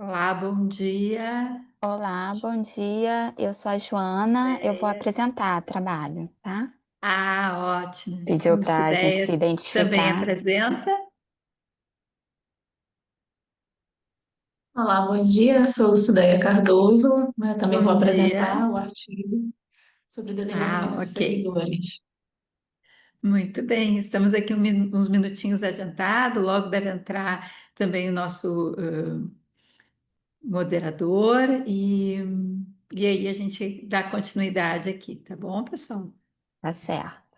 Olá, bom dia. Olá, bom dia. Eu sou a Joana, eu vou Ideia. apresentar trabalho, tá? Ótimo. Pediu para a gente se Lucideia também identificar. apresenta. Olá, bom dia. Sou Lucideia Cardoso, né? Também vou Bom apresentar dia. o artigo sobre desenvolvimento de Ok. servidores. Muito bem. Estamos aqui uns minutinhos adiantado. Logo deve entrar também o nosso moderador e aí a gente dá continuidade aqui, tá bom, pessoal? Tá certo.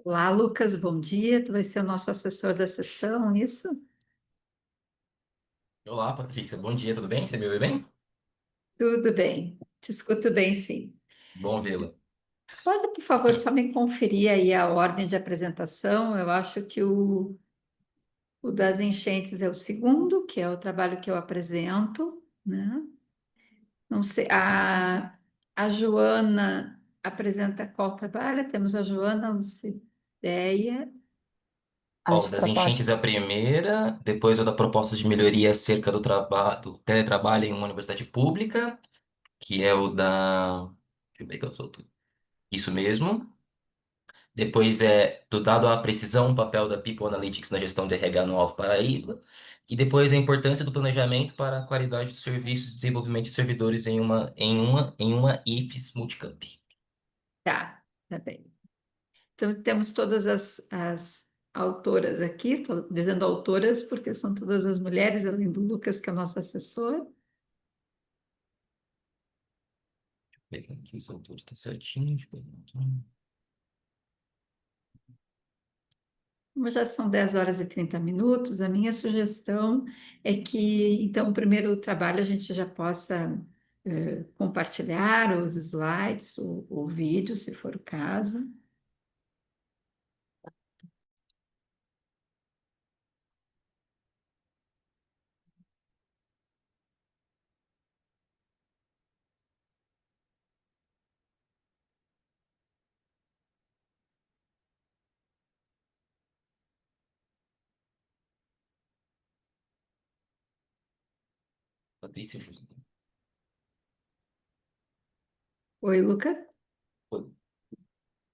Olá, Lucas, bom dia. Tu vai ser o nosso assessor da sessão, isso? Olá, Patrícia. Bom dia, tudo bem? Você me ouve bem? Tudo bem, te escuto bem, sim. Bom vê-la. Pode, por favor, só me conferir aí a ordem de apresentação. Eu acho que o das enchentes é o segundo, que é o trabalho que eu apresento, né? Não sei, Sim, sim. a Joana apresenta qual trabalho? Temos a Joana Lucideia. Ó, o As das enchentes é propostas. a primeira, depois o da proposta de melhoria acerca do teletrabalho em uma universidade pública, que é o da. Deixa eu ver que eu sou tudo. Isso mesmo. Depois é do dado à precisão, o papel da People Analytics na gestão de RH no Alto Paraíba. E depois a importância do planejamento para a qualidade do serviço e desenvolvimento de servidores em uma IFES Multicamp. Tá, tá bem. Então, temos todas as autoras aqui, estou dizendo autoras porque são todas as mulheres, além do Lucas, que é o nosso assessor. Pegar aqui os autores, tá certinho. Deixa eu pegar aqui. Como já são 10 horas e 30 minutos, a minha sugestão é que, então, o primeiro trabalho a gente já possa compartilhar os slides, o vídeo, se for o caso. Patrícia José. Oi, Lucas? Oi.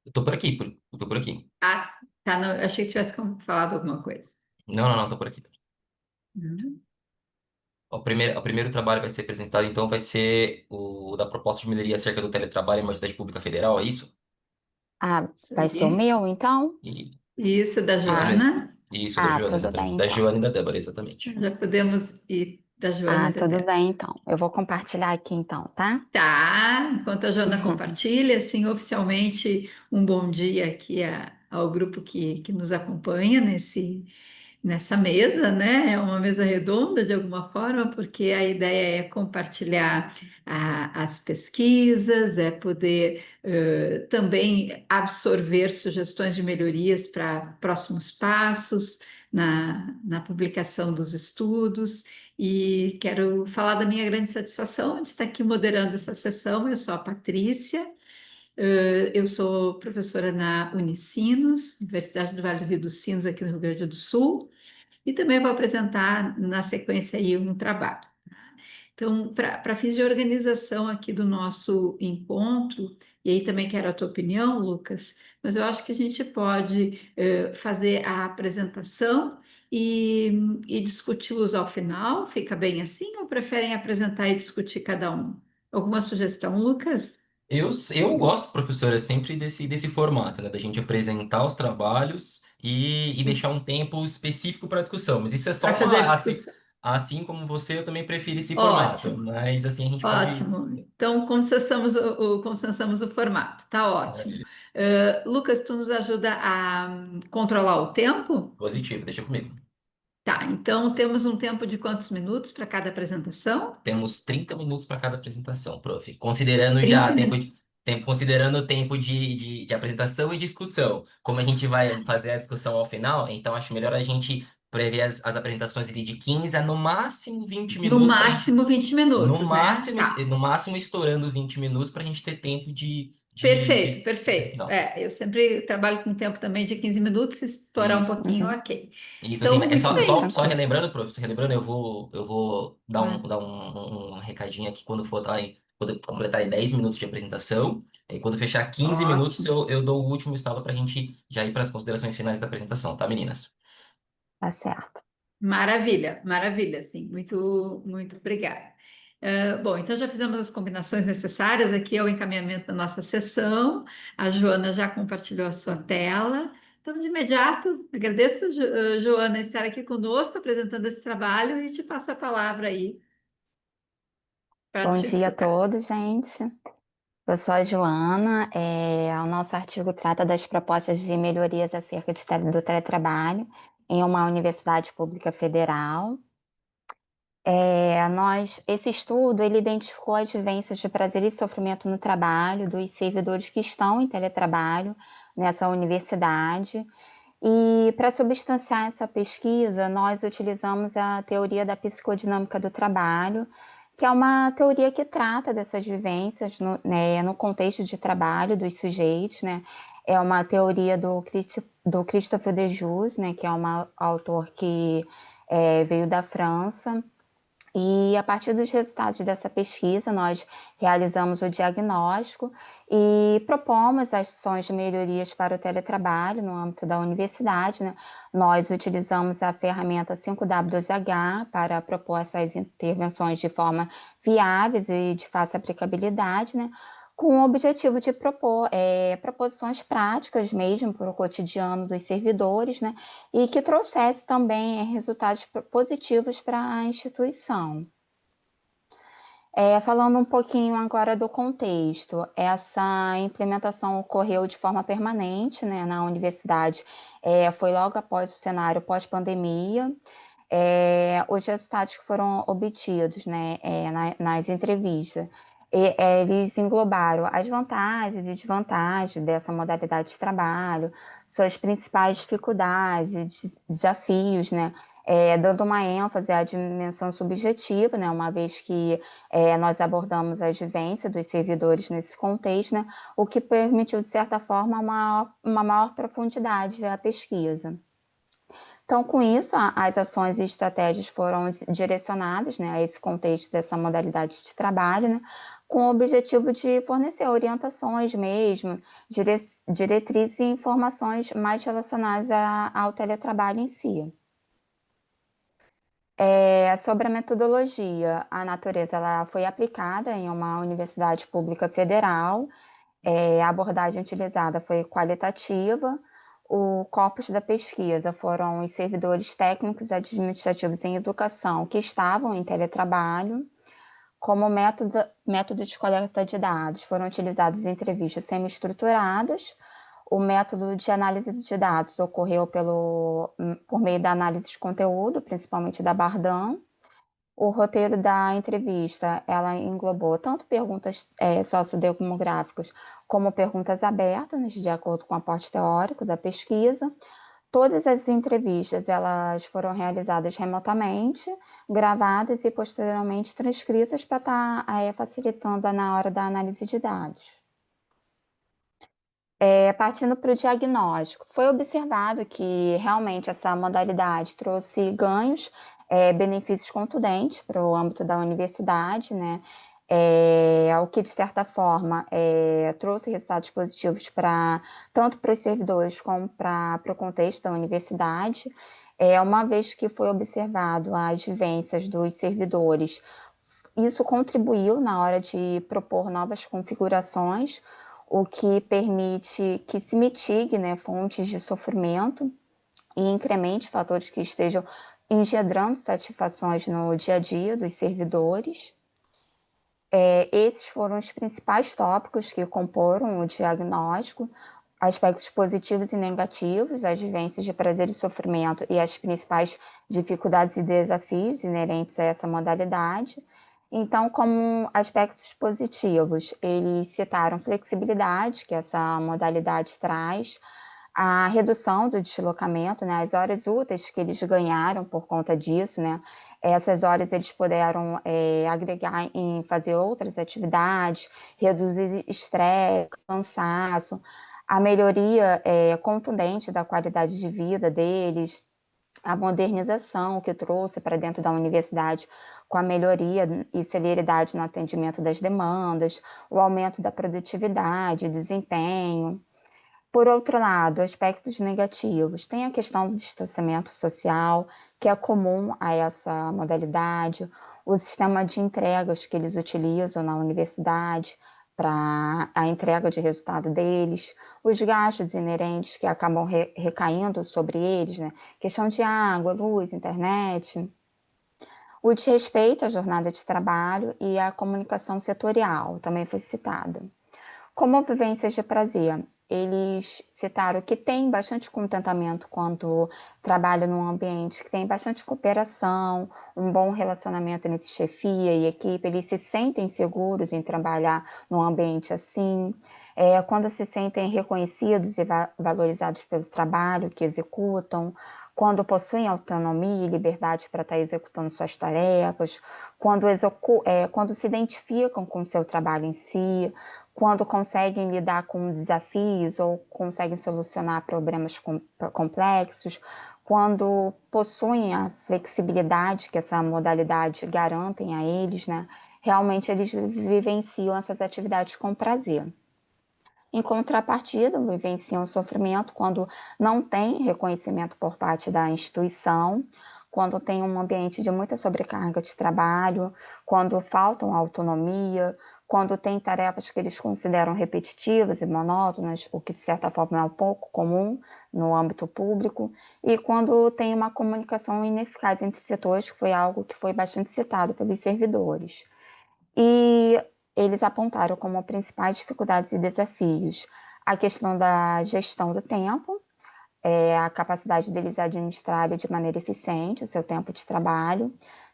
Eu tô por aqui, eu tô por aqui. Ah, tá, não, achei que tivesse falado alguma coisa. Não, não, não, tô por aqui. Uhum. O primeiro trabalho vai ser apresentado, então, vai ser o da proposta de melhoria acerca do teletrabalho em uma cidade pública federal, é isso? Ah, Isso vai ser o aí. meu, então? E, Isso, da isso Ah, mesmo. Joana. Isso, da Joana, tudo exatamente. bem, Da então. Joana e da Débora, exatamente. Já podemos ir da Joana e da Tudo Débora. bem, então. Eu vou compartilhar aqui, então, tá? Tá, enquanto a Joana compartilha, assim, oficialmente, um bom dia aqui ao grupo que nos acompanha nessa mesa, né? É uma mesa redonda de alguma forma, porque a ideia é compartilhar as pesquisas, é poder também absorver sugestões de melhorias para próximos passos na publicação dos estudos. E quero falar da minha grande satisfação de estar aqui moderando essa sessão. Eu sou a Patrícia, eu sou professora na Unicinos, Universidade do Vale do Rio dos Sinos, aqui no Rio Grande do Sul, e também vou apresentar na sequência aí um trabalho. Então, para fins de organização aqui do nosso encontro, e aí também quero a tua opinião, Lucas, mas eu acho que a gente pode fazer a apresentação e, e discuti-los ao final. Fica bem assim, ou preferem apresentar e discutir cada um? Alguma sugestão, Lucas? Eu gosto, professora, sempre desse formato, né? Da gente apresentar os trabalhos e deixar um tempo específico para discussão. Mas isso é Para só fazer a assim, discussão. assim como você, eu também prefiro esse formato. Ótimo. Mas assim a gente pode. Ótimo. Então, consensamos o formato. Tá ótimo. Maravilha. Lucas, tu nos ajuda a controlar o tempo? Positivo, deixa comigo. Tá, então temos um tempo de quantos minutos para cada apresentação? Temos 30 minutos para cada apresentação, prof. Considerando já 30 minutos. considerando o tempo de apresentação e discussão. Como a gente vai fazer a discussão ao final, então acho melhor a gente prever as apresentações ali de 15 a no máximo 20 No minutos para a gente. máximo 20 minutos, né? Tá. No máximo estourando 20 minutos para a gente ter tempo de Perfeito, até o perfeito. final. Eu sempre trabalho com tempo também de 15 minutos, se estourar um Isso. pouquinho, Uhum. ok. Isso, assim, Então, é muito só, bem. só Tranquilo. relembrando, professor, relembrando, eu vou Hum, um recadinho aqui quando for quando eu completar aí 10 minutos de apresentação, e quando fechar 15 minutos, ótimo. eu dou o último estalo para a gente já ir para as considerações finais da apresentação, tá, meninas? Tá certo. Maravilha, maravilha, sim. Muito, muito obrigada. Bom, então já fizemos as combinações necessárias. Aqui é o encaminhamento da nossa sessão. A Joana já compartilhou a sua tela. Então, de imediato, agradeço, Joana, estar aqui conosco apresentando esse trabalho e te passo a palavra aí para Bom te dia a escutar. todos, gente. Eu sou a Joana, o nosso artigo trata das propostas de melhorias acerca do teletrabalho em uma universidade pública federal. Esse estudo ele identificou as vivências de prazer e sofrimento no trabalho dos servidores que estão em teletrabalho nessa universidade. E para substanciar essa pesquisa, nós utilizamos a teoria da psicodinâmica do trabalho, que é uma teoria que trata dessas vivências no contexto de trabalho dos sujeitos, né? É uma teoria do Christophe de Jus, né, que é um autor que veio da França. E a partir dos resultados dessa pesquisa, nós realizamos o diagnóstico e propomos ações de melhorias para o teletrabalho no âmbito da universidade, né? Nós utilizamos a ferramenta 5W2H para propor essas intervenções de forma viáveis e de fácil aplicabilidade, né? Com o objetivo de propor proposições práticas mesmo para o cotidiano dos servidores, né? E que trouxesse também resultados positivos para a instituição. Falando um pouquinho agora do contexto, essa implementação ocorreu de forma permanente, né, na universidade, foi logo após o cenário pós-pandemia. Os resultados que foram obtidos, né, nas entrevistas, eles englobaram as vantagens e desvantagens dessa modalidade de trabalho, suas principais dificuldades e desafios, né, dando uma ênfase à dimensão subjetiva, né, uma vez que nós abordamos as vivências dos servidores nesse contexto, né, o que permitiu, de certa forma, uma maior profundidade da pesquisa. Então, com isso, as ações e estratégias foram direcionadas, né, a esse contexto dessa modalidade de trabalho, né, com o objetivo de fornecer orientações mesmo, diretrizes e informações mais relacionadas ao teletrabalho em si. Sobre a metodologia, a natureza ela foi aplicada em uma universidade pública federal, a abordagem utilizada foi qualitativa, o corpus da pesquisa foram os servidores técnicos e administrativos em educação que estavam em teletrabalho. Como método de coleta de dados, foram utilizadas entrevistas semi-estruturadas. O método de análise de dados ocorreu por meio da análise de conteúdo, principalmente da Bardan. O roteiro da entrevista, ela englobou tanto perguntas sociodemográficas como perguntas abertas, de acordo com o aporte teórico da pesquisa. Todas as entrevistas, elas foram realizadas remotamente, gravadas e posteriormente transcritas para estar facilitando na hora da análise de dados. Partindo para o diagnóstico, foi observado que realmente essa modalidade trouxe ganhos, benefícios contundentes para o âmbito da universidade, né? O que, de certa forma, trouxe resultados positivos tanto para os servidores como para o contexto da universidade, uma vez que foi observado as vivências dos servidores. Isso contribuiu na hora de propor novas configurações, o que permite que se mitigue, né, fontes de sofrimento e incremente fatores que estejam engendrando satisfações no dia a dia dos servidores. Esses foram os principais tópicos que comporam o diagnóstico, aspectos positivos e negativos, as vivências de prazer e sofrimento e as principais dificuldades e desafios inerentes a essa modalidade. Então, como aspectos positivos, eles citaram flexibilidade, que essa modalidade traz, a redução do deslocamento, né, as horas úteis que eles ganharam por conta disso, né, essas horas eles puderam agregar em fazer outras atividades, reduzir estresse, cansaço, a melhoria contundente da qualidade de vida deles, a modernização que trouxe para dentro da universidade com a melhoria e celeridade no atendimento das demandas, o aumento da produtividade, desempenho. Por outro lado, aspectos negativos. Tem a questão do distanciamento social, que é comum a essa modalidade, o sistema de entregas que eles utilizam na universidade para a entrega de resultado deles, os gastos inerentes que acabam recaindo sobre eles, né? Questão de água, luz, internet, o desrespeito à jornada de trabalho e a comunicação setorial, também foi citada. Como vivências de prazer, eles citaram que tem bastante contentamento quando trabalha num ambiente que tem bastante cooperação, um bom relacionamento entre chefia e equipe, eles se sentem seguros em trabalhar num ambiente assim. Quando se sentem reconhecidos e valorizados pelo trabalho que executam, quando possuem autonomia e liberdade para estar executando suas tarefas, quando se identificam com o seu trabalho em si, quando conseguem lidar com desafios ou conseguem solucionar problemas complexos, quando possuem a flexibilidade que essa modalidade garantem a eles, né? Realmente eles vivenciam essas atividades com prazer. Em contrapartida, vivenciam o sofrimento quando não tem reconhecimento por parte da instituição, quando tem um ambiente de muita sobrecarga de trabalho, quando faltam autonomia, quando tem tarefas que eles consideram repetitivas e monótonas, o que de certa forma é um pouco comum no âmbito público, e quando tem uma comunicação ineficaz entre setores, que foi algo que foi bastante citado pelos servidores. E eles apontaram como principais dificuldades e desafios a questão da gestão do tempo, a capacidade deles administrarem de maneira eficiente o seu tempo de trabalho,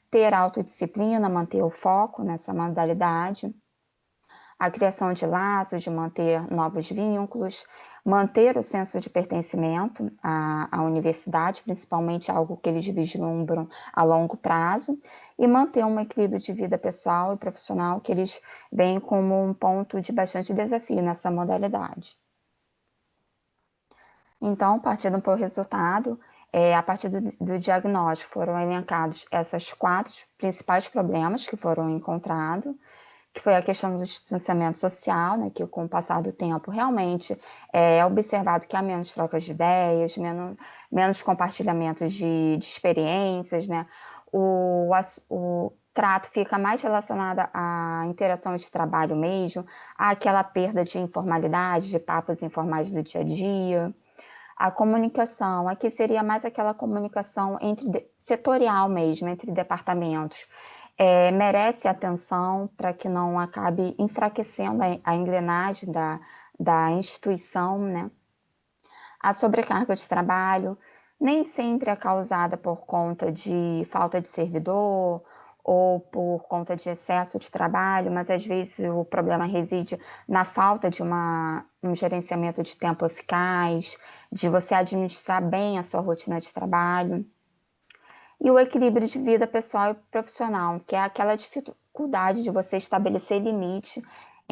ter autodisciplina, manter o foco nessa modalidade, a criação de laços, de manter novos vínculos, manter o senso de pertencimento à universidade, principalmente algo que eles vislumbram a longo prazo, e manter um equilíbrio de vida pessoal e profissional que eles veem como um ponto de bastante desafio nessa modalidade. Então, partindo para o resultado, a partir do diagnóstico foram elencados esses 4 principais problemas que foram encontrados, que foi a questão do distanciamento social, né, que com o passar do tempo realmente é observado que há menos trocas de ideias, menos compartilhamentos de experiências, né, o trato fica mais relacionado à interação de trabalho mesmo, àquela perda de informalidade, de papos informais do dia a dia. A comunicação, aqui seria mais aquela comunicação setorial mesmo, entre departamentos. Merece atenção para que não acabe enfraquecendo a engrenagem da instituição, né? A sobrecarga de trabalho nem sempre é causada por conta de falta de servidor ou por conta de excesso de trabalho, mas às vezes o problema reside na falta de um gerenciamento de tempo eficaz, de você administrar bem a sua rotina de trabalho. E o equilíbrio de vida pessoal e profissional, que é aquela dificuldade de você estabelecer limite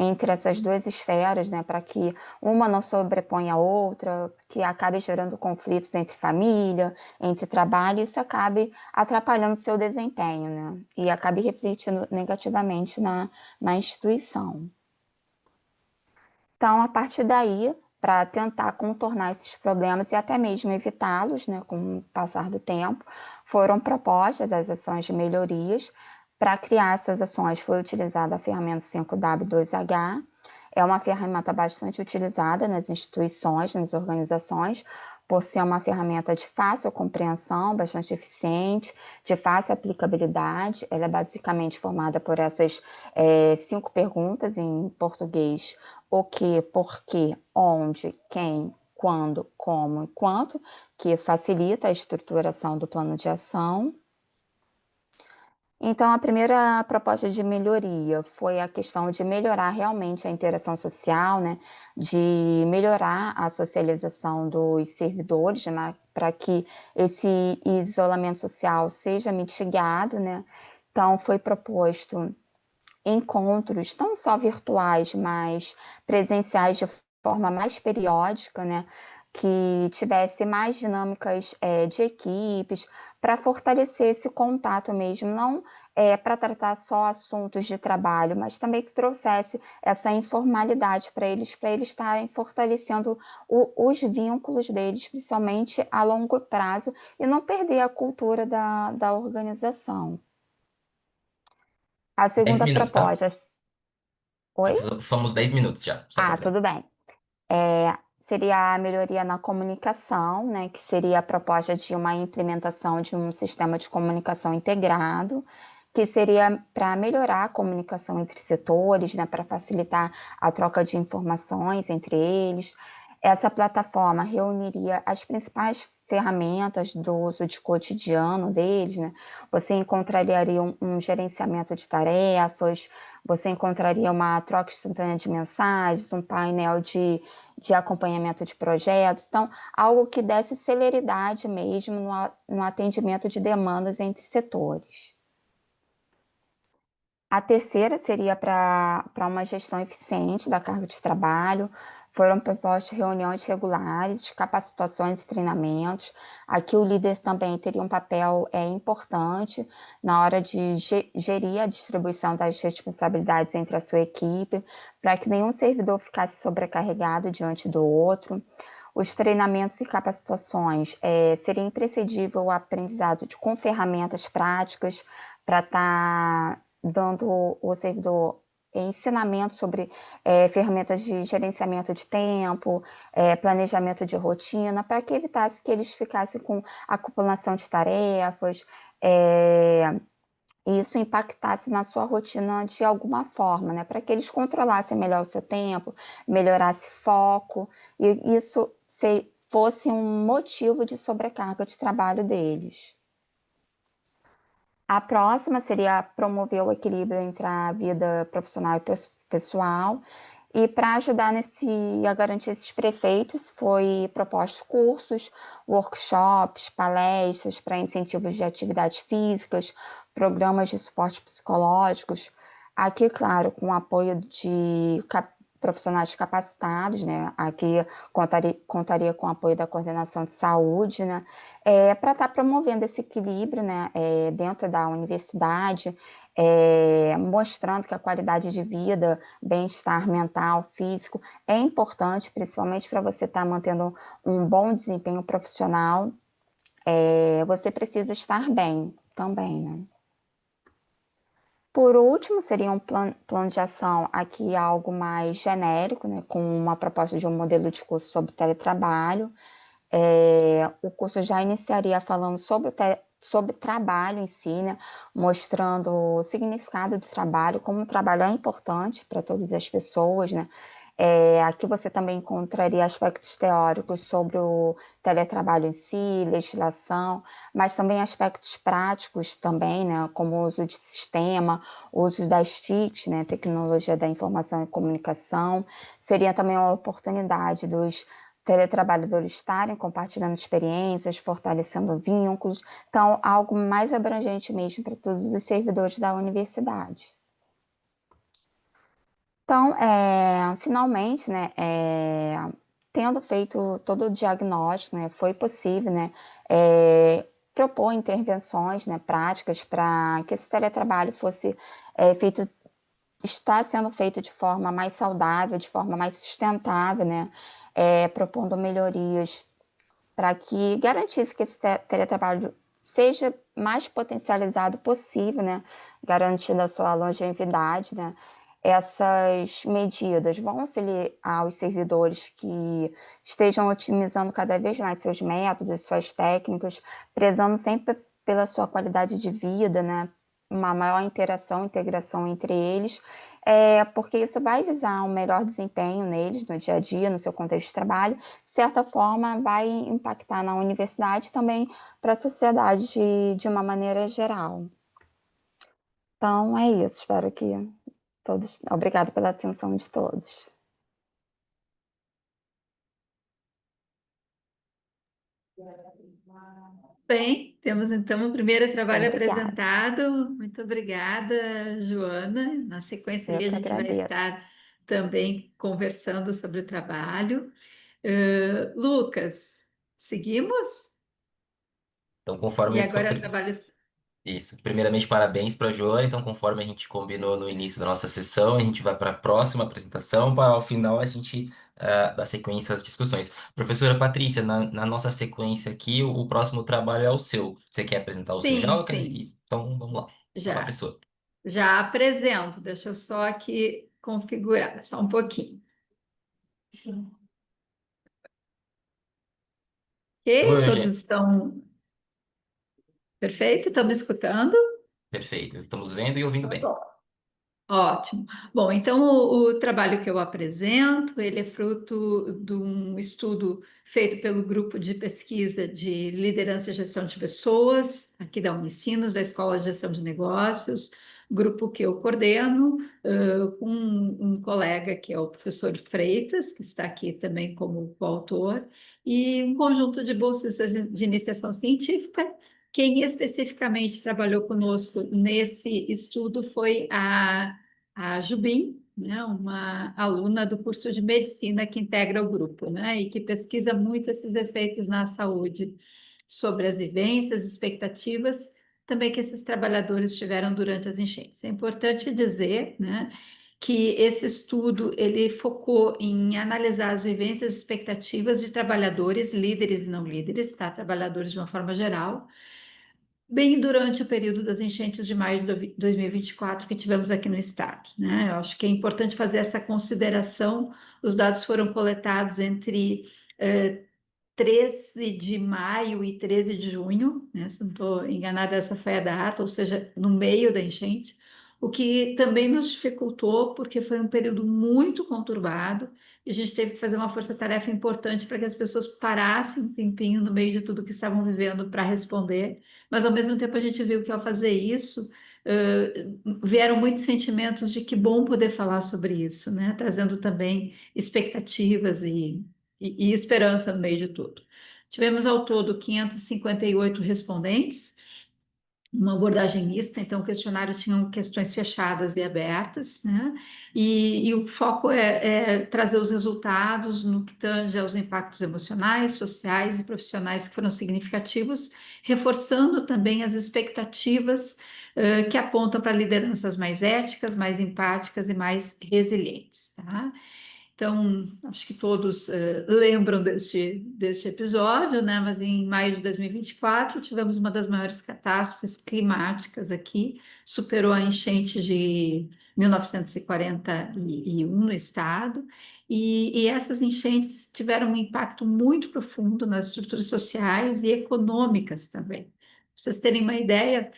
entre essas duas esferas, né, para que uma não sobreponha a outra, que acabe gerando conflitos entre família, entre trabalho, e isso acabe atrapalhando o seu desempenho, né, e acabe refletindo negativamente na instituição. Então, a partir daí, para tentar contornar esses problemas e até mesmo evitá-los, né, com o passar do tempo, foram propostas as ações de melhorias. Para criar essas ações foi utilizada a ferramenta 5W2H, é uma ferramenta bastante utilizada nas instituições, nas organizações, por ser uma ferramenta de fácil compreensão, bastante eficiente, de fácil aplicabilidade. Ela é basicamente formada por essas 5 perguntas em português: o que, por quê, onde, quem, quando, como e quanto, que facilita a estruturação do plano de ação. Então, a primeira proposta de melhoria foi a questão de melhorar realmente a interação social, né? De melhorar a socialização dos servidores, né? Para que esse isolamento social seja mitigado, né? Então, foi proposto encontros, não só virtuais, mas presenciais de forma mais periódica, né? Que tivesse mais dinâmicas de equipes, para fortalecer esse contato mesmo, não para tratar só assuntos de trabalho, mas também que trouxesse essa informalidade para eles estarem fortalecendo os vínculos deles, principalmente a longo prazo, e não perder a cultura da organização. A 10 segunda minutos, tá? proposta. Oi? Fomos 10 minutos já, só pra avisar. Tudo bem. Seria a melhoria na comunicação, né, que seria a proposta de uma implementação de um sistema de comunicação integrado, que seria para melhorar a comunicação entre setores, né, para facilitar a troca de informações entre eles. Essa plataforma reuniria as principais ferramentas do uso de cotidiano deles, né? Você encontraria um gerenciamento de tarefas, você encontraria uma troca instantânea de mensagens, um painel de acompanhamento de projetos. Então, algo que desse celeridade mesmo no atendimento de demandas entre setores. A terceira seria para uma gestão eficiente da carga de trabalho. Foram propostas reuniões regulares, capacitações e treinamentos. Aqui o líder também teria um papel importante na hora de gerir a distribuição das responsabilidades entre a sua equipe, para que nenhum servidor ficasse sobrecarregado diante do outro. Os treinamentos e capacitações seria imprescindível o aprendizado com ferramentas práticas para estar dando o servidor ensinamento sobre ferramentas de gerenciamento de tempo, planejamento de rotina, para que evitasse que eles ficassem com acumulação de tarefas, e isso impactasse na sua rotina de alguma forma, né? Para que eles controlassem melhor o seu tempo, melhorasse foco, e isso fosse um motivo de sobrecarga de trabalho deles. A próxima seria promover o equilíbrio entre a vida profissional e pessoal. E para ajudar a garantir esses prefeitos, foi propostos cursos, workshops, palestras para incentivos de atividades físicas, programas de suporte psicológicos. Aqui, claro, com o apoio de profissionais capacitados, né? Aqui contaria com o apoio da coordenação de saúde, né? Para estar promovendo esse equilíbrio, né? Dentro da universidade, mostrando que a qualidade de vida, bem-estar mental, físico, é importante, principalmente para você estar mantendo um bom desempenho profissional. Você precisa estar bem também, né? Por último, seria um plano de ação aqui algo mais genérico, né, com uma proposta de um modelo de curso sobre teletrabalho. O curso já iniciaria falando sobre trabalho em si, né, mostrando o significado do trabalho, como o trabalho é importante para todas as pessoas, né. Aqui você também encontraria aspectos teóricos sobre o teletrabalho em si, legislação, mas também aspectos práticos também, né, como o uso de sistema, o uso das TICs, né, tecnologia da informação e comunicação. Seria também uma oportunidade dos teletrabalhadores estarem compartilhando experiências, fortalecendo vínculos. Então, algo mais abrangente mesmo para todos os servidores da universidade. Então, finalmente, né, tendo feito todo o diagnóstico, né, foi possível, né, propor intervenções, né, práticas para que esse teletrabalho fosse está sendo feito de forma mais saudável, de forma mais sustentável, né, propondo melhorias para que garantisse que esse teletrabalho seja mais potencializado possível, né, garantindo a sua longevidade, né. Essas medidas vão auxiliar aos servidores que estejam otimizando cada vez mais seus métodos, suas técnicas, prezando sempre pela sua qualidade de vida, né, uma maior integração entre eles, porque isso vai visar um melhor desempenho neles no dia a dia, no seu contexto de trabalho, de certa forma vai impactar na universidade também para a sociedade de uma maneira geral. Então é isso, espero que todos. Obrigada pela atenção de todos. Bem, temos então o primeiro trabalho Obrigada. apresentado. Muito obrigada, Joana. Na sequência Eu ali a que gente vai agradeço. estar também conversando sobre o trabalho. Lucas, seguimos? Então, E conforme isso, agora trabalhos. isso. Primeiramente, parabéns para a Joana. Então, conforme a gente combinou no início da nossa sessão, a gente vai para a próxima apresentação, para ao final a gente dar sequência às discussões. Professora Patrícia, na nossa sequência aqui, o próximo trabalho é o seu. Você quer apresentar o seu já? Sim, sim, Então, vamos lá. Vai lá, já. professor. Já apresento. Deixa eu só aqui configurar, só um pouquinho. Ok? Oi, Todos Eugênio. estão perfeito? Estão me escutando? Perfeito. Estamos vendo e ouvindo Tá bem. bom. Ótimo. Bom, então o trabalho que eu apresento, ele é fruto de um estudo feito pelo grupo de pesquisa de liderança e gestão de pessoas, aqui da Unicinos, da Escola de Gestão de Negócios, grupo que eu coordeno, com um colega que é o professor Freitas, que está aqui também como coautor, e um conjunto de bolsistas de iniciação científica. Quem especificamente trabalhou conosco nesse estudo foi a Jubim, né, uma aluna do curso de medicina que integra o grupo, né, e que pesquisa muito esses efeitos na saúde, sobre as vivências, expectativas, também que esses trabalhadores tiveram durante as enchentes. É importante dizer, né, que esse estudo ele focou em analisar as vivências e expectativas de trabalhadores, líderes e não líderes, tá? Trabalhadores de uma forma geral, bem durante o período das enchentes de maio de 2024 que tivemos aqui no estado, né? Eu acho que é importante fazer essa consideração. Os dados foram coletados entre 13 de maio e 13 de junho, né? Se não estou enganada, essa foi a data, ou seja, no meio da enchente, o que também nos dificultou, porque foi um período muito conturbado, e a gente teve que fazer uma força-tarefa importante para que as pessoas parassem um tempinho no meio de tudo que estavam vivendo para responder, mas ao mesmo tempo a gente viu que ao fazer isso, vieram muitos sentimentos de que bom poder falar sobre isso, né? Trazendo também expectativas e esperança no meio de tudo. Tivemos ao todo 558 respondentes, uma abordagem mista, então o questionário tinha questões fechadas e abertas, né? E o foco é trazer os resultados no que tange aos impactos emocionais, sociais e profissionais que foram significativos, reforçando também as expectativas que apontam para lideranças mais éticas, mais empáticas e mais resilientes, tá? Então, acho que todos lembram deste episódio, né? Mas em maio de 2024 tivemos uma das maiores catástrofes climáticas aqui, superou a enchente de 1941 no estado, e essas enchentes tiveram um impacto muito profundo nas estruturas sociais e econômicas também. Pra vocês terem uma ideia,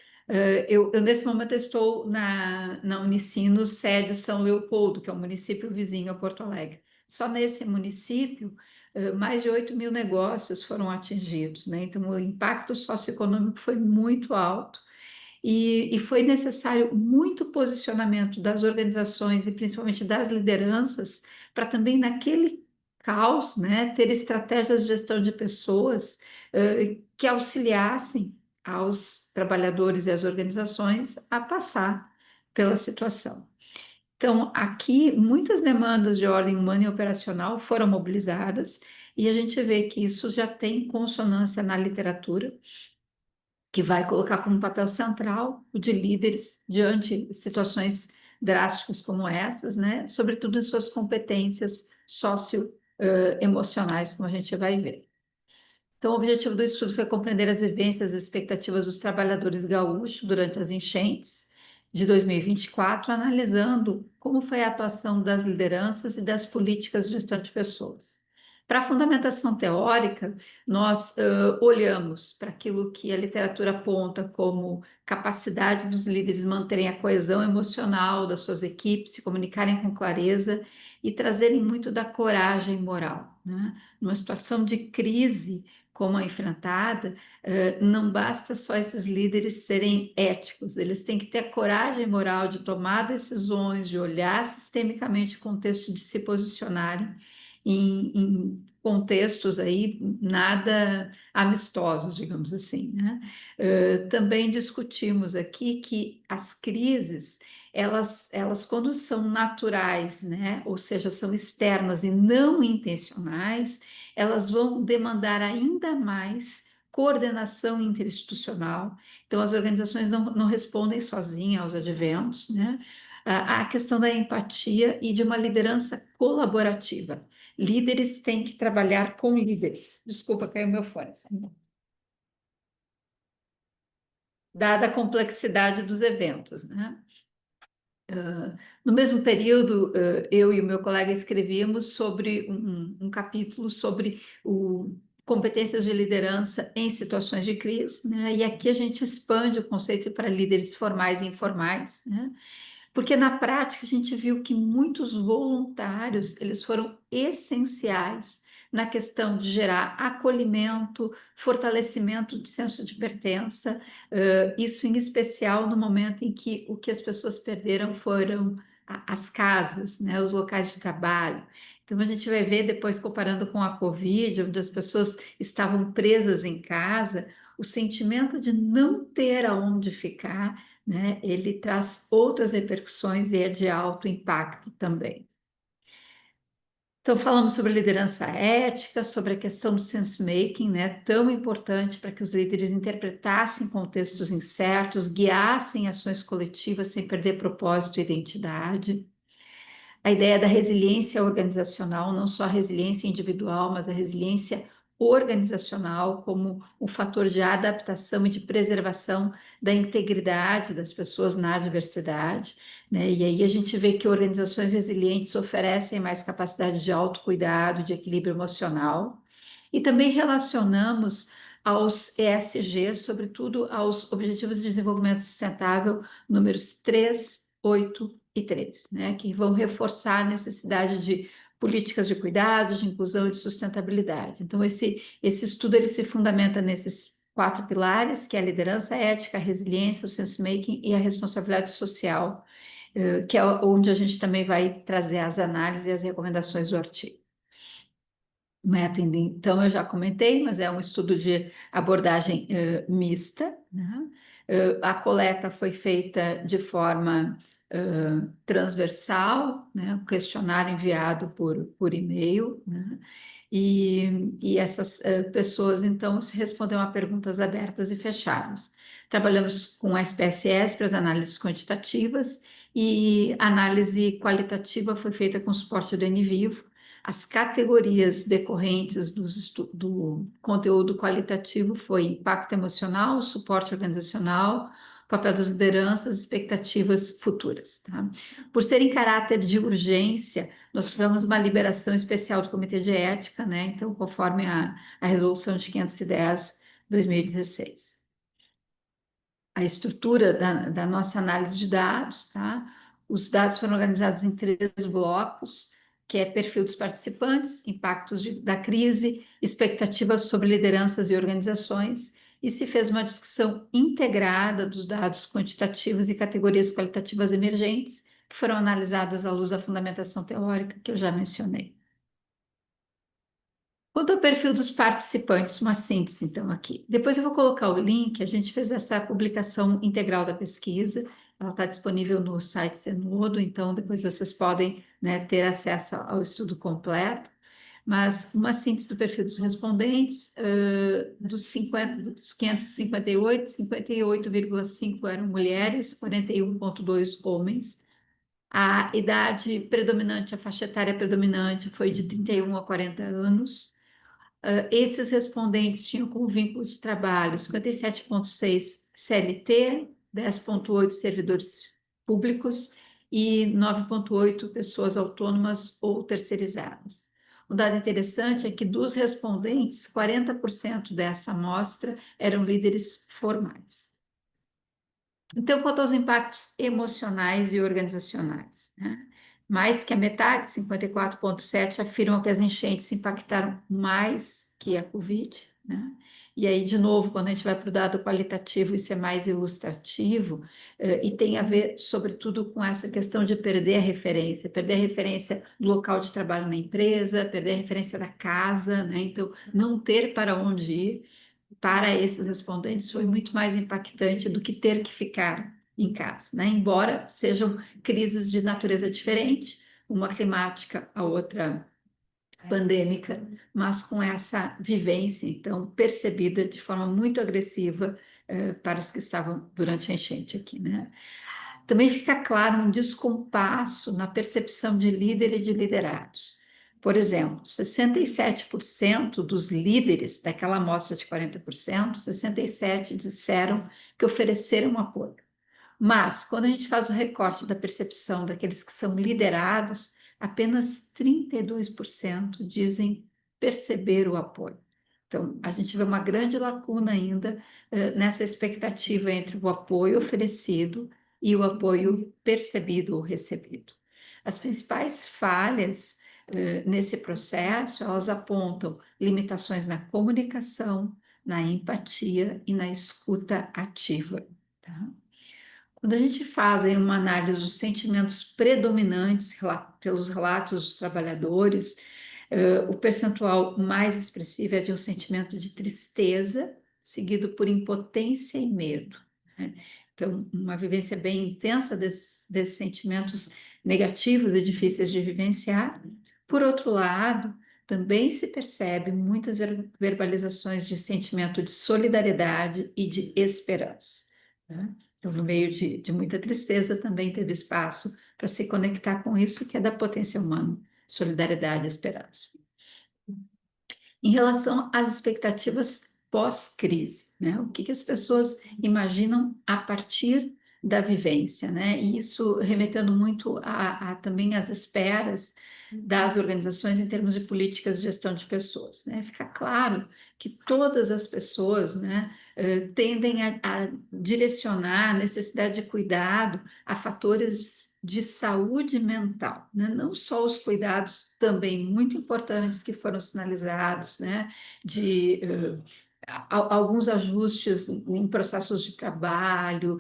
nesse momento eu estou na Unicinos, sede São Leopoldo, que é um município vizinho a Porto Alegre. Só nesse município, mais de 8 mil negócios foram atingidos, né? Então, o impacto socioeconômico foi muito alto e foi necessário muito posicionamento das organizações e principalmente das lideranças para também naquele caos, né, ter estratégias de gestão de pessoas que auxiliassem aos trabalhadores e às organizações a passar pela situação. Então, aqui, muitas demandas de ordem humana e operacional foram mobilizadas, e a gente vê que isso já tem consonância na literatura, que vai colocar como papel central o de líderes diante de situações drásticas como essas, né? Sobretudo em suas competências socioemocionais, como a gente vai ver. Então, o objetivo do estudo foi compreender as vivências e expectativas dos trabalhadores gaúchos durante as enchentes de 2024, analisando como foi a atuação das lideranças e das políticas de gestão de pessoas. Para a fundamentação teórica, nós olhamos para aquilo que a literatura aponta como capacidade dos líderes manterem a coesão emocional das suas equipes, se comunicarem com clareza e trazerem muito da coragem moral, né? Numa situação de crise, como a enfrentada, não basta só esses líderes serem éticos, eles têm que ter a coragem moral de tomar decisões, de olhar sistemicamente o contexto, de se posicionarem em contextos aí nada amistosos, digamos assim, né? Também discutimos aqui que as crises elas quando são naturais, né, ou seja, são externas e não intencionais, elas vão demandar ainda mais coordenação interinstitucional. Então, as organizações não respondem sozinhas aos adventos, né? A questão da empatia e de uma liderança colaborativa. Líderes têm que trabalhar com líderes. Desculpa, caiu meu fone. Dada a complexidade dos eventos, né? No mesmo período, eu e o meu colega escrevíamos sobre um capítulo sobre competências de liderança em situações de crise, né? E aqui a gente expande o conceito para líderes formais e informais, né? Porque na prática a gente viu que muitos voluntários, eles foram essenciais na questão de gerar acolhimento, fortalecimento de senso de pertença, isso em especial no momento em que o que as pessoas perderam foram as casas, né, os locais de trabalho. Então a gente vai ver depois comparando com a Covid, onde as pessoas estavam presas em casa, o sentimento de não ter aonde ficar, né, ele traz outras repercussões e é de alto impacto também. Então, falamos sobre liderança ética, sobre a questão do sense-making, né, tão importante para que os líderes interpretassem contextos incertos, guiassem ações coletivas sem perder propósito e identidade. A ideia da resiliência organizacional, não só a resiliência individual, mas a resiliência organizacional como um fator de adaptação e de preservação da integridade das pessoas na adversidade, né? E aí a gente vê que organizações resilientes oferecem mais capacidade de autocuidado, de equilíbrio emocional, e também relacionamos aos ESG, sobretudo aos Objetivos de Desenvolvimento Sustentável, números 3, 8 e 3, né, que vão reforçar a necessidade de políticas de cuidado, de inclusão e de sustentabilidade. Então, esse estudo ele se fundamenta nesses 4 pilares, que é a liderança ética, a resiliência, o sense-making e a responsabilidade social, que é onde a gente também vai trazer as análises e as recomendações do artigo. O método, então, eu já comentei, mas é um estudo de abordagem mista, né? A coleta foi feita de forma transversal, né? Um questionário enviado por e-mail, né? E essas pessoas, então, se responderam a perguntas abertas e fechadas. Trabalhamos com SPSS para as análises quantitativas e análise qualitativa foi feita com suporte do NVivo. As categorias decorrentes do conteúdo qualitativo foi impacto emocional, suporte organizacional, papel das lideranças, expectativas futuras. Tá? Por ser em caráter de urgência, nós tivemos uma liberação especial do Comitê de Ética, né? Então, conforme a resolução de 510, 2016. A estrutura da nossa análise de dados, tá? Os dados foram organizados em 3 blocos, que é perfil dos participantes, impactos da crise, expectativas sobre lideranças e organizações, e se fez uma discussão integrada dos dados quantitativos e categorias qualitativas emergentes, que foram analisadas à luz da fundamentação teórica que eu já mencionei. Quanto ao perfil dos participantes, uma síntese, então, aqui. Depois eu vou colocar o link, a gente fez essa publicação integral da pesquisa, ela está disponível no site Zenodo, então depois vocês podem, né, ter acesso ao estudo completo. Mas uma síntese do perfil dos respondentes, dos 558, 58,5 eram mulheres, 41,2 homens. A idade predominante, a faixa etária predominante foi de 31 a 40 anos. Esses respondentes tinham como vínculo de trabalho 57,6 CLT, 10,8 servidores públicos e 9,8 pessoas autônomas ou terceirizadas. Um dado interessante é que dos respondentes, 40% dessa amostra eram líderes formais. Então, quanto aos impactos emocionais e organizacionais, né? Mais que a metade, 54,7%, afirmam que as enchentes impactaram mais que a Covid, né? E aí, de novo, quando a gente vai para o dado qualitativo, isso é mais ilustrativo, e tem a ver, sobretudo, com essa questão de perder a referência do local de trabalho na empresa, perder a referência da casa, né? Então, não ter para onde ir para esses respondentes foi muito mais impactante do que ter que ficar em casa, né? Embora sejam crises de natureza diferente, uma climática, a outra pandêmica, mas com essa vivência, então, percebida de forma muito agressiva para os que estavam durante a enchente aqui, né? Também fica claro um descompasso na percepção de líder e de liderados. Por exemplo, 67% dos líderes daquela amostra de 40%, 67% disseram que ofereceram apoio. Mas, quando a gente faz o recorte da percepção daqueles que são liderados, apenas 32% dizem perceber o apoio. Então, a gente vê uma grande lacuna ainda nessa expectativa entre o apoio oferecido e o apoio percebido ou recebido. As principais falhas nesse processo, elas apontam limitações na comunicação, na empatia e na escuta ativa. Tá? Quando a gente faz aí uma análise dos sentimentos predominantes pelos relatos dos trabalhadores, o percentual mais expressivo é de um sentimento de tristeza, seguido por impotência e medo, né? Então, uma vivência bem intensa desses sentimentos negativos e difíceis de vivenciar. Por outro lado, também se percebe muitas verbalizações de sentimento de solidariedade e de esperança, né? Então, no meio de muita tristeza, também teve espaço para se conectar com isso que é da potência humana, solidariedade e esperança. Em relação às expectativas pós-crise, né? O que as pessoas imaginam a partir da vivência, né? E isso remetendo muito também às esperas das organizações em termos de políticas de gestão de pessoas, né? Fica claro que todas as pessoas, né, tendem a direcionar a necessidade de cuidado a fatores de saúde mental, né? Não só os cuidados também muito importantes que foram sinalizados, né? De alguns ajustes em processos de trabalho,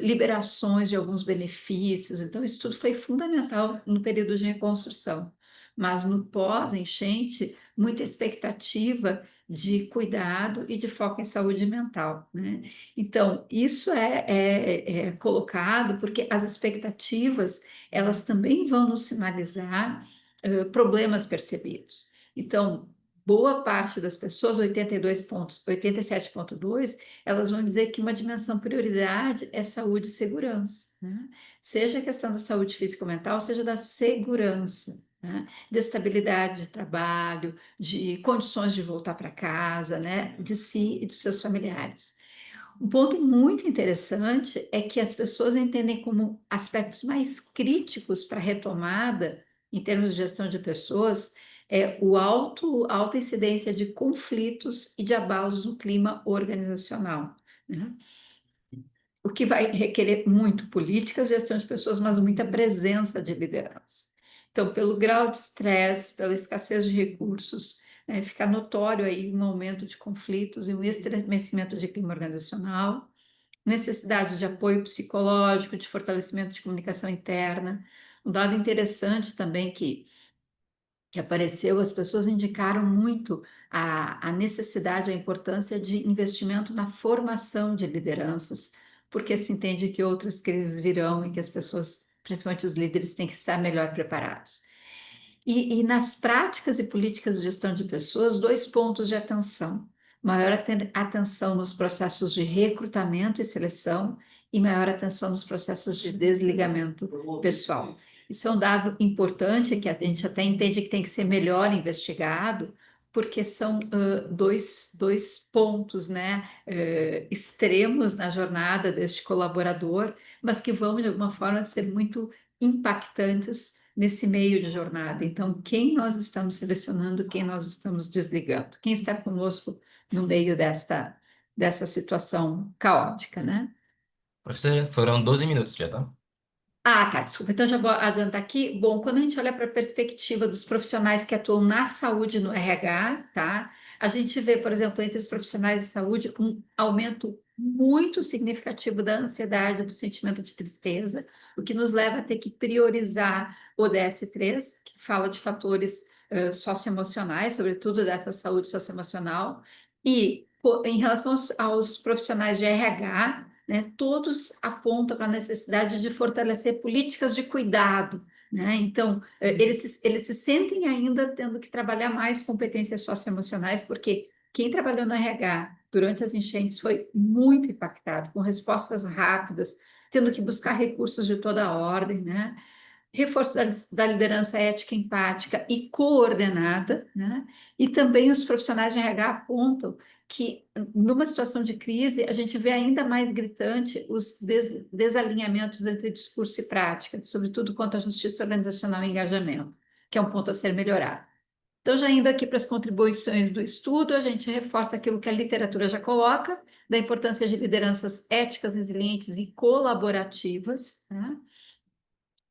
liberações de alguns benefícios. Então, isso tudo foi fundamental no período de reconstrução. Mas no pós-enchente, muita expectativa de cuidado e de foco em saúde mental, né? Então, isso é colocado porque as expectativas, elas também vão nos sinalizar problemas percebidos. Então, boa parte das pessoas, 82 pontos, 87,2, elas vão dizer que uma dimensão prioridade é saúde e segurança, né? Seja a questão da saúde física ou mental, seja da segurança, né? De estabilidade de trabalho, de condições de voltar para casa, né? De si e dos seus familiares. Um ponto muito interessante é que as pessoas entendem como aspectos mais críticos para a retomada, em termos de gestão de pessoas, alta incidência de conflitos e de abalos no clima organizacional, né? O que vai requerer muito políticas, gestão de pessoas, mas muita presença de liderança. Então, pelo grau de estresse, pela escassez de recursos, né, fica notório aí um aumento de conflitos e um estremecimento de clima organizacional, necessidade de apoio psicológico, de fortalecimento de comunicação interna. Um dado interessante também que apareceu, as pessoas indicaram muito a necessidade, a importância de investimento na formação de lideranças, porque se entende que outras crises virão e que as pessoas, principalmente os líderes, têm que estar melhor preparados. E nas práticas e políticas de gestão de pessoas, dois pontos de atenção: maior atenção nos processos de recrutamento e seleção e maior atenção nos processos de desligamento pessoal. Isso é um dado importante que a gente até entende que tem que ser melhor investigado, porque são dois pontos, né, extremos na jornada deste colaborador, mas que vão, de alguma forma, ser muito impactantes nesse meio de jornada. Então, quem nós estamos selecionando, quem nós estamos desligando, quem está conosco no meio dessa situação caótica, né? Professora, foram 12 minutos já, tá? Ah, tá, desculpa. Então, já vou adiantar aqui. Bom, quando a gente olha para a perspectiva dos profissionais que atuam na saúde no RH, tá? A gente vê, por exemplo, entre os profissionais de saúde, um aumento muito significativo da ansiedade, do sentimento de tristeza, o que nos leva a ter que priorizar o DS3, que fala de fatores socioemocionais, sobretudo dessa saúde socioemocional, e em relação aos profissionais de RH, né, todos apontam para a necessidade de fortalecer políticas de cuidado, né? Então, eles se sentem ainda tendo que trabalhar mais competências socioemocionais, porque quem trabalhou no RH durante as enchentes foi muito impactado, com respostas rápidas, tendo que buscar recursos de toda a ordem, né? Reforço da liderança ética, empática e coordenada, né? E também os profissionais de RH apontam que, numa situação de crise, a gente vê ainda mais gritante os desalinhamentos entre discurso e prática, sobretudo quanto à justiça organizacional e engajamento, que é um ponto a ser melhorado. Então, já indo aqui para as contribuições do estudo, a gente reforça aquilo que a literatura já coloca, da importância de lideranças éticas, resilientes e colaborativas, né?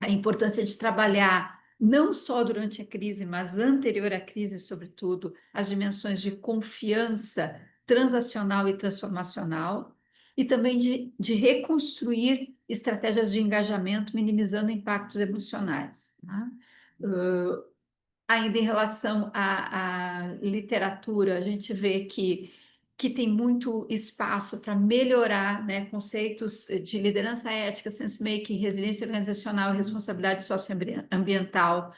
A importância de trabalhar não só durante a crise, mas anterior à crise, sobretudo, as dimensões de confiança transacional e transformacional, e também de reconstruir estratégias de engajamento, minimizando impactos emocionais, né? Ainda em relação à literatura, a gente vê que tem muito espaço para melhorar, né, conceitos de liderança ética, sense-making, resiliência organizacional e responsabilidade socioambiental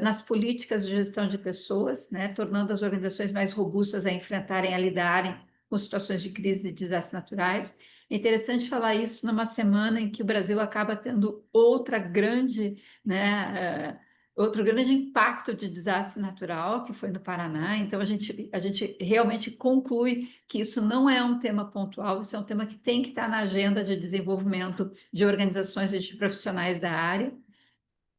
nas políticas de gestão de pessoas, né, tornando as organizações mais robustas a enfrentarem, a lidarem com situações de crise e desastres naturais. É interessante falar isso numa semana em que o Brasil acaba tendo outra grande, né, outro grande impacto de desastre natural, que foi no Paraná. Então, a gente realmente conclui que isso não é um tema pontual, isso é um tema que tem que estar na agenda de desenvolvimento de organizações e de profissionais da área.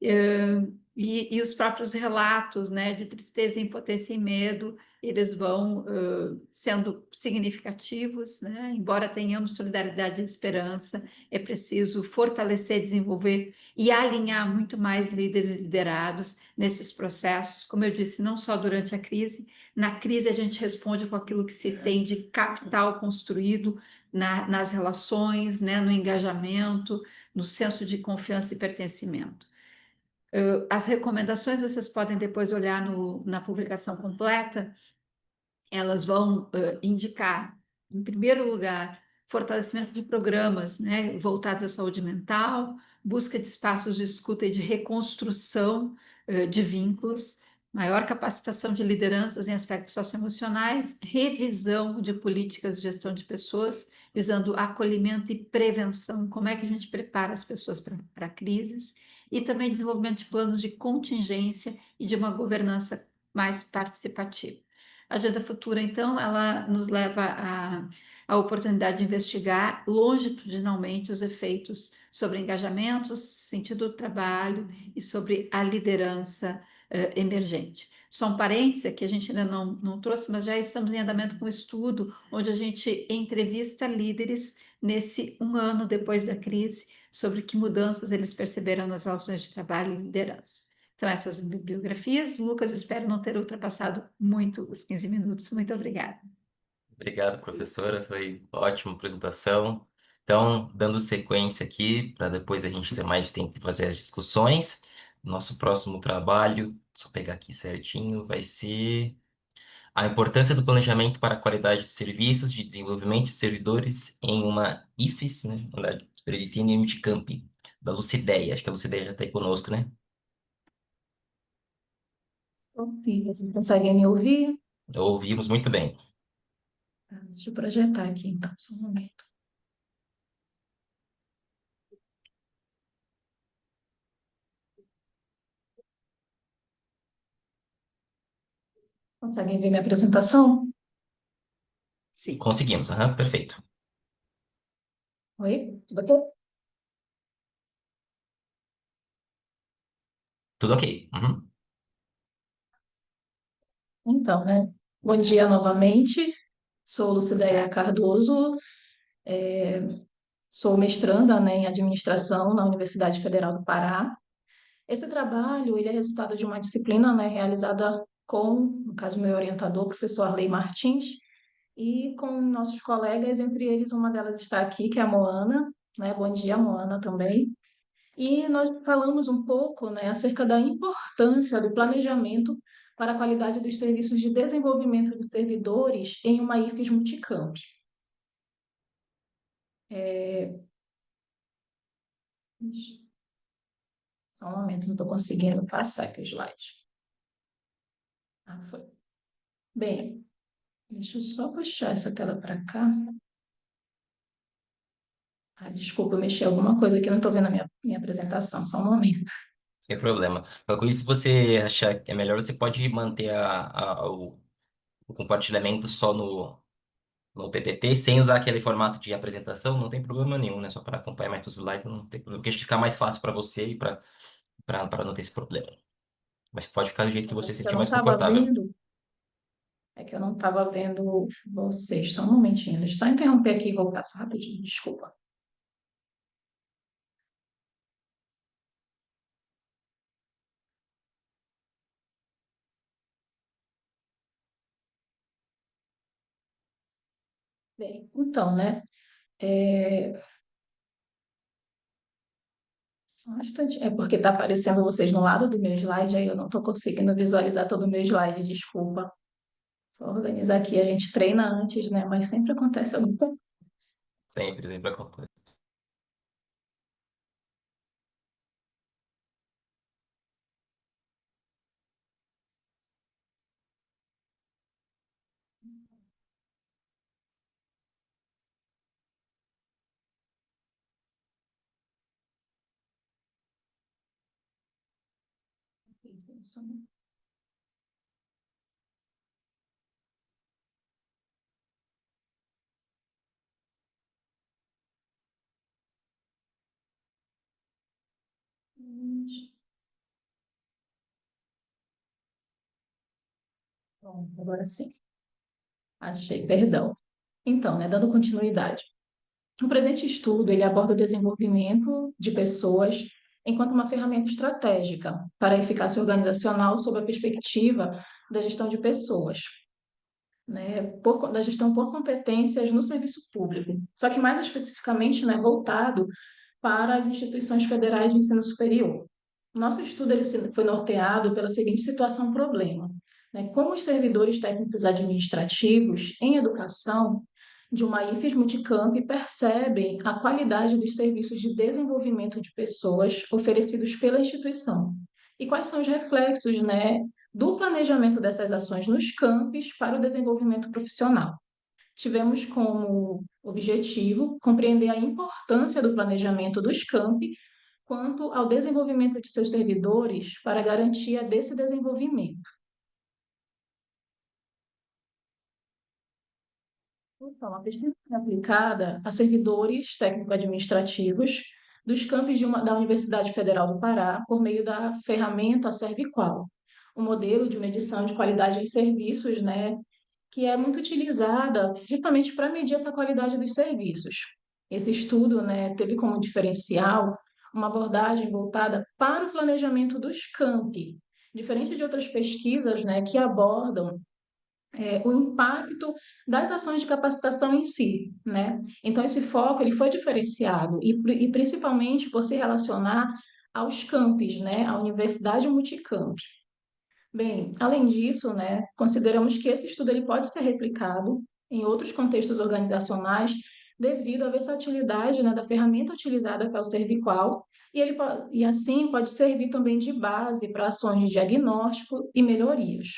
E os próprios relatos, né, de tristeza, impotência e medo, eles vão sendo significativos, né? Embora tenhamos solidariedade e esperança, é preciso fortalecer, desenvolver e alinhar muito mais líderes e liderados nesses processos. Como eu disse, não só durante a crise, na crise a gente responde com aquilo que se tem de capital construído nas relações, né, no engajamento, no senso de confiança e pertencimento. As recomendações vocês podem depois olhar na publicação completa, elas vão indicar, em primeiro lugar, fortalecimento de programas, né, voltados à saúde mental, busca de espaços de escuta e de reconstrução de vínculos, maior capacitação de lideranças em aspectos socioemocionais, revisão de políticas de gestão de pessoas, visando acolhimento e prevenção, como é que a gente prepara as pessoas para crises, e também desenvolvimento de planos de contingência e de uma governança mais participativa. A Agenda Futura, então, ela nos leva à oportunidade de investigar longitudinalmente os efeitos sobre engajamentos, sentido do trabalho e sobre a liderança emergente. Só um parêntese que a gente ainda não trouxe, mas já estamos em andamento com um estudo onde a gente entrevista líderes nesse um ano depois da crise sobre que mudanças eles perceberam nas relações de trabalho e liderança. Então, essas bibliografias, Lucas, espero não ter ultrapassado muito os 15 minutos. Muito obrigada. Obrigado, professora. Foi ótima apresentação. Então, dando sequência aqui, para depois a gente ter mais tempo para fazer as discussões. Nosso próximo trabalho, só pegar aqui certinho, vai ser a importância do planejamento para a qualidade dos serviços de desenvolvimento de servidores em uma IFES, né? Unidade de Ensino e Unicamp, da Lucideia. Acho que a Lucideia já está aí conosco, né? Então, sim, vocês conseguem me ouvir? Ouvimos muito bem. Deixa eu projetar aqui, então, só um momento. Conseguem ver minha apresentação? Sim. Conseguimos, aham, perfeito. Oi? Tudo ok? Tudo ok. Uhum. Então, né? Bom dia novamente. Sou Lucideia Cardoso, sou mestranda, né, em administração na Universidade Federal do Pará. Esse trabalho, ele é resultado de uma disciplina, né, realizada com, no caso, meu orientador, o professor Arley Martins, e com nossos colegas, entre eles uma delas está aqui, que é a Moana, né? Bom dia, Moana, também. E nós falamos um pouco, né, acerca da importância do planejamento para a qualidade dos serviços de desenvolvimento de servidores em uma IFES multicamp. É, Só um momento, não estou conseguindo passar aqui o slide. Ah, foi. Bem, deixa eu só puxar essa tela para cá. Ah, desculpa, eu mexi em alguma coisa aqui, não estou vendo a minha apresentação, só um momento. Sem problema. Qualquer coisa, se você achar que é melhor, você pode manter o compartilhamento só no PPT, sem usar aquele formato de apresentação, não tem problema nenhum, né? Só para acompanhar mais os slides, não tem problema, porque acho que fica mais fácil para você e para não ter esse problema. Mas pode ficar do jeito que você se Confesso que eu sentir não mais estava confortável. vendo, é que eu não estava vendo vocês. Só um momentinho, deixa eu só interromper aqui e voltar só rapidinho, desculpa. Bem, então, né? É, só um instante. É porque está aparecendo vocês no lado do meu slide, aí eu não estou conseguindo visualizar todo o meu slide, desculpa. Só organizar aqui, a gente treina antes, né? Mas sempre acontece alguma coisa. Sempre, sempre acontece. Bom, agora sim, achei, perdão. Então, né, dando continuidade. O presente estudo, ele aborda o desenvolvimento de pessoas enquanto uma ferramenta estratégica para a eficácia organizacional sob a perspectiva da gestão de pessoas, né, da gestão por competências no serviço público. Só que mais especificamente, né, voltado para as instituições federais de ensino superior. O nosso estudo foi norteado pela seguinte situação-problema, né? Como os servidores técnicos administrativos em educação de uma IFES Multicamp percebem a qualidade dos serviços de desenvolvimento de pessoas oferecidos pela instituição e quais são os reflexos, né, do planejamento dessas ações nos campos para o desenvolvimento profissional. Tivemos como objetivo compreender a importância do planejamento dos campi quanto ao desenvolvimento de seus servidores para a garantia desse desenvolvimento. Então, a pesquisa foi aplicada a servidores técnico-administrativos dos campos da Universidade Federal do Pará por meio da ferramenta Serviqual, um modelo de medição de qualidade em serviços, né, que é muito utilizada justamente para medir essa qualidade dos serviços. Esse estudo, né, teve como diferencial uma abordagem voltada para o planejamento dos campi, diferente de outras pesquisas, né, que abordam o impacto das ações de capacitação em si, né? Então esse foco ele foi diferenciado e principalmente por se relacionar aos campos, né, à Universidade Multicamp. Bem, além disso, né, consideramos que esse estudo ele pode ser replicado em outros contextos organizacionais devido à versatilidade, né, da ferramenta utilizada, que é o Serviqual, e assim pode servir também de base para ações de diagnóstico e melhorias.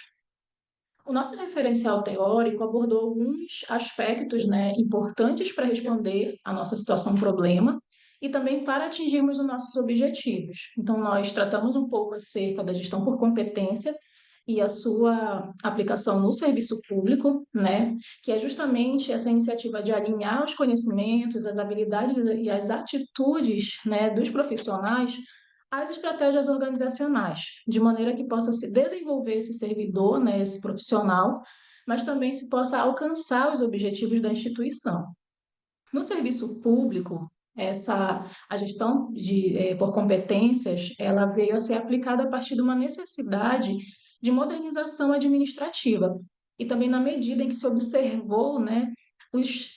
O nosso referencial teórico abordou alguns aspectos, né, importantes para responder à nossa situação-problema e também para atingirmos os nossos objetivos. Então, nós tratamos um pouco acerca da gestão por competência e a sua aplicação no serviço público, né, que é justamente essa iniciativa de alinhar os conhecimentos, as habilidades e as atitudes, né, dos profissionais às estratégias organizacionais, de maneira que possa se desenvolver esse servidor, né, esse profissional, mas também se possa alcançar os objetivos da instituição. No serviço público, a gestão por competências, ela veio a ser aplicada a partir de uma necessidade de modernização administrativa e também na medida em que se observou, né, os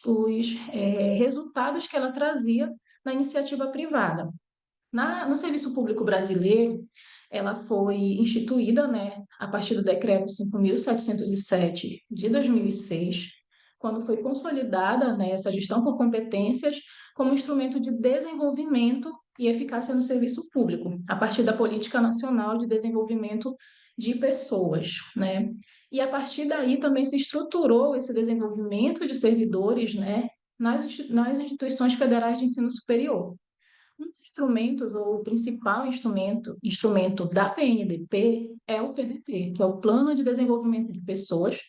resultados que ela trazia na iniciativa privada. No serviço público brasileiro, ela foi instituída, né, a partir do Decreto 5.707 de 2006, quando foi consolidada, né, essa gestão por competências como instrumento de desenvolvimento e eficácia no serviço público, a partir da Política Nacional de Desenvolvimento de Pessoas, né? E a partir daí também se estruturou esse desenvolvimento de servidores, né, nas instituições federais de ensino superior. Um dos instrumentos, ou o principal instrumento da PNDP é o PDP, que é o Plano de Desenvolvimento de Pessoas.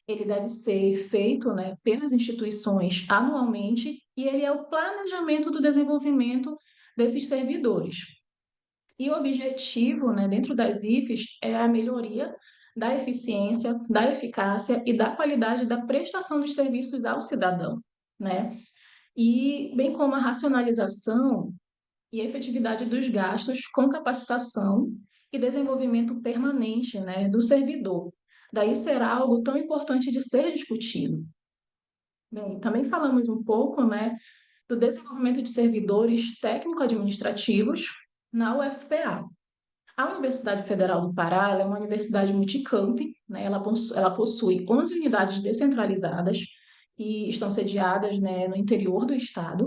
Ele deve ser feito, né, pelas instituições anualmente e ele é o planejamento do desenvolvimento desses servidores. E o objetivo, né, dentro das IFES, é a melhoria da eficiência, da eficácia e da qualidade da prestação dos serviços ao cidadão, né? E bem como a racionalização e efetividade dos gastos com capacitação e desenvolvimento permanente, né, do servidor. Daí será algo tão importante de ser discutido. Bem, também falamos um pouco, né, do desenvolvimento de servidores técnico-administrativos na UFPA. A Universidade Federal do Pará, ela é uma universidade multicamp, né? Ela possui 11 unidades descentralizadas que estão sediadas, né, no interior do estado,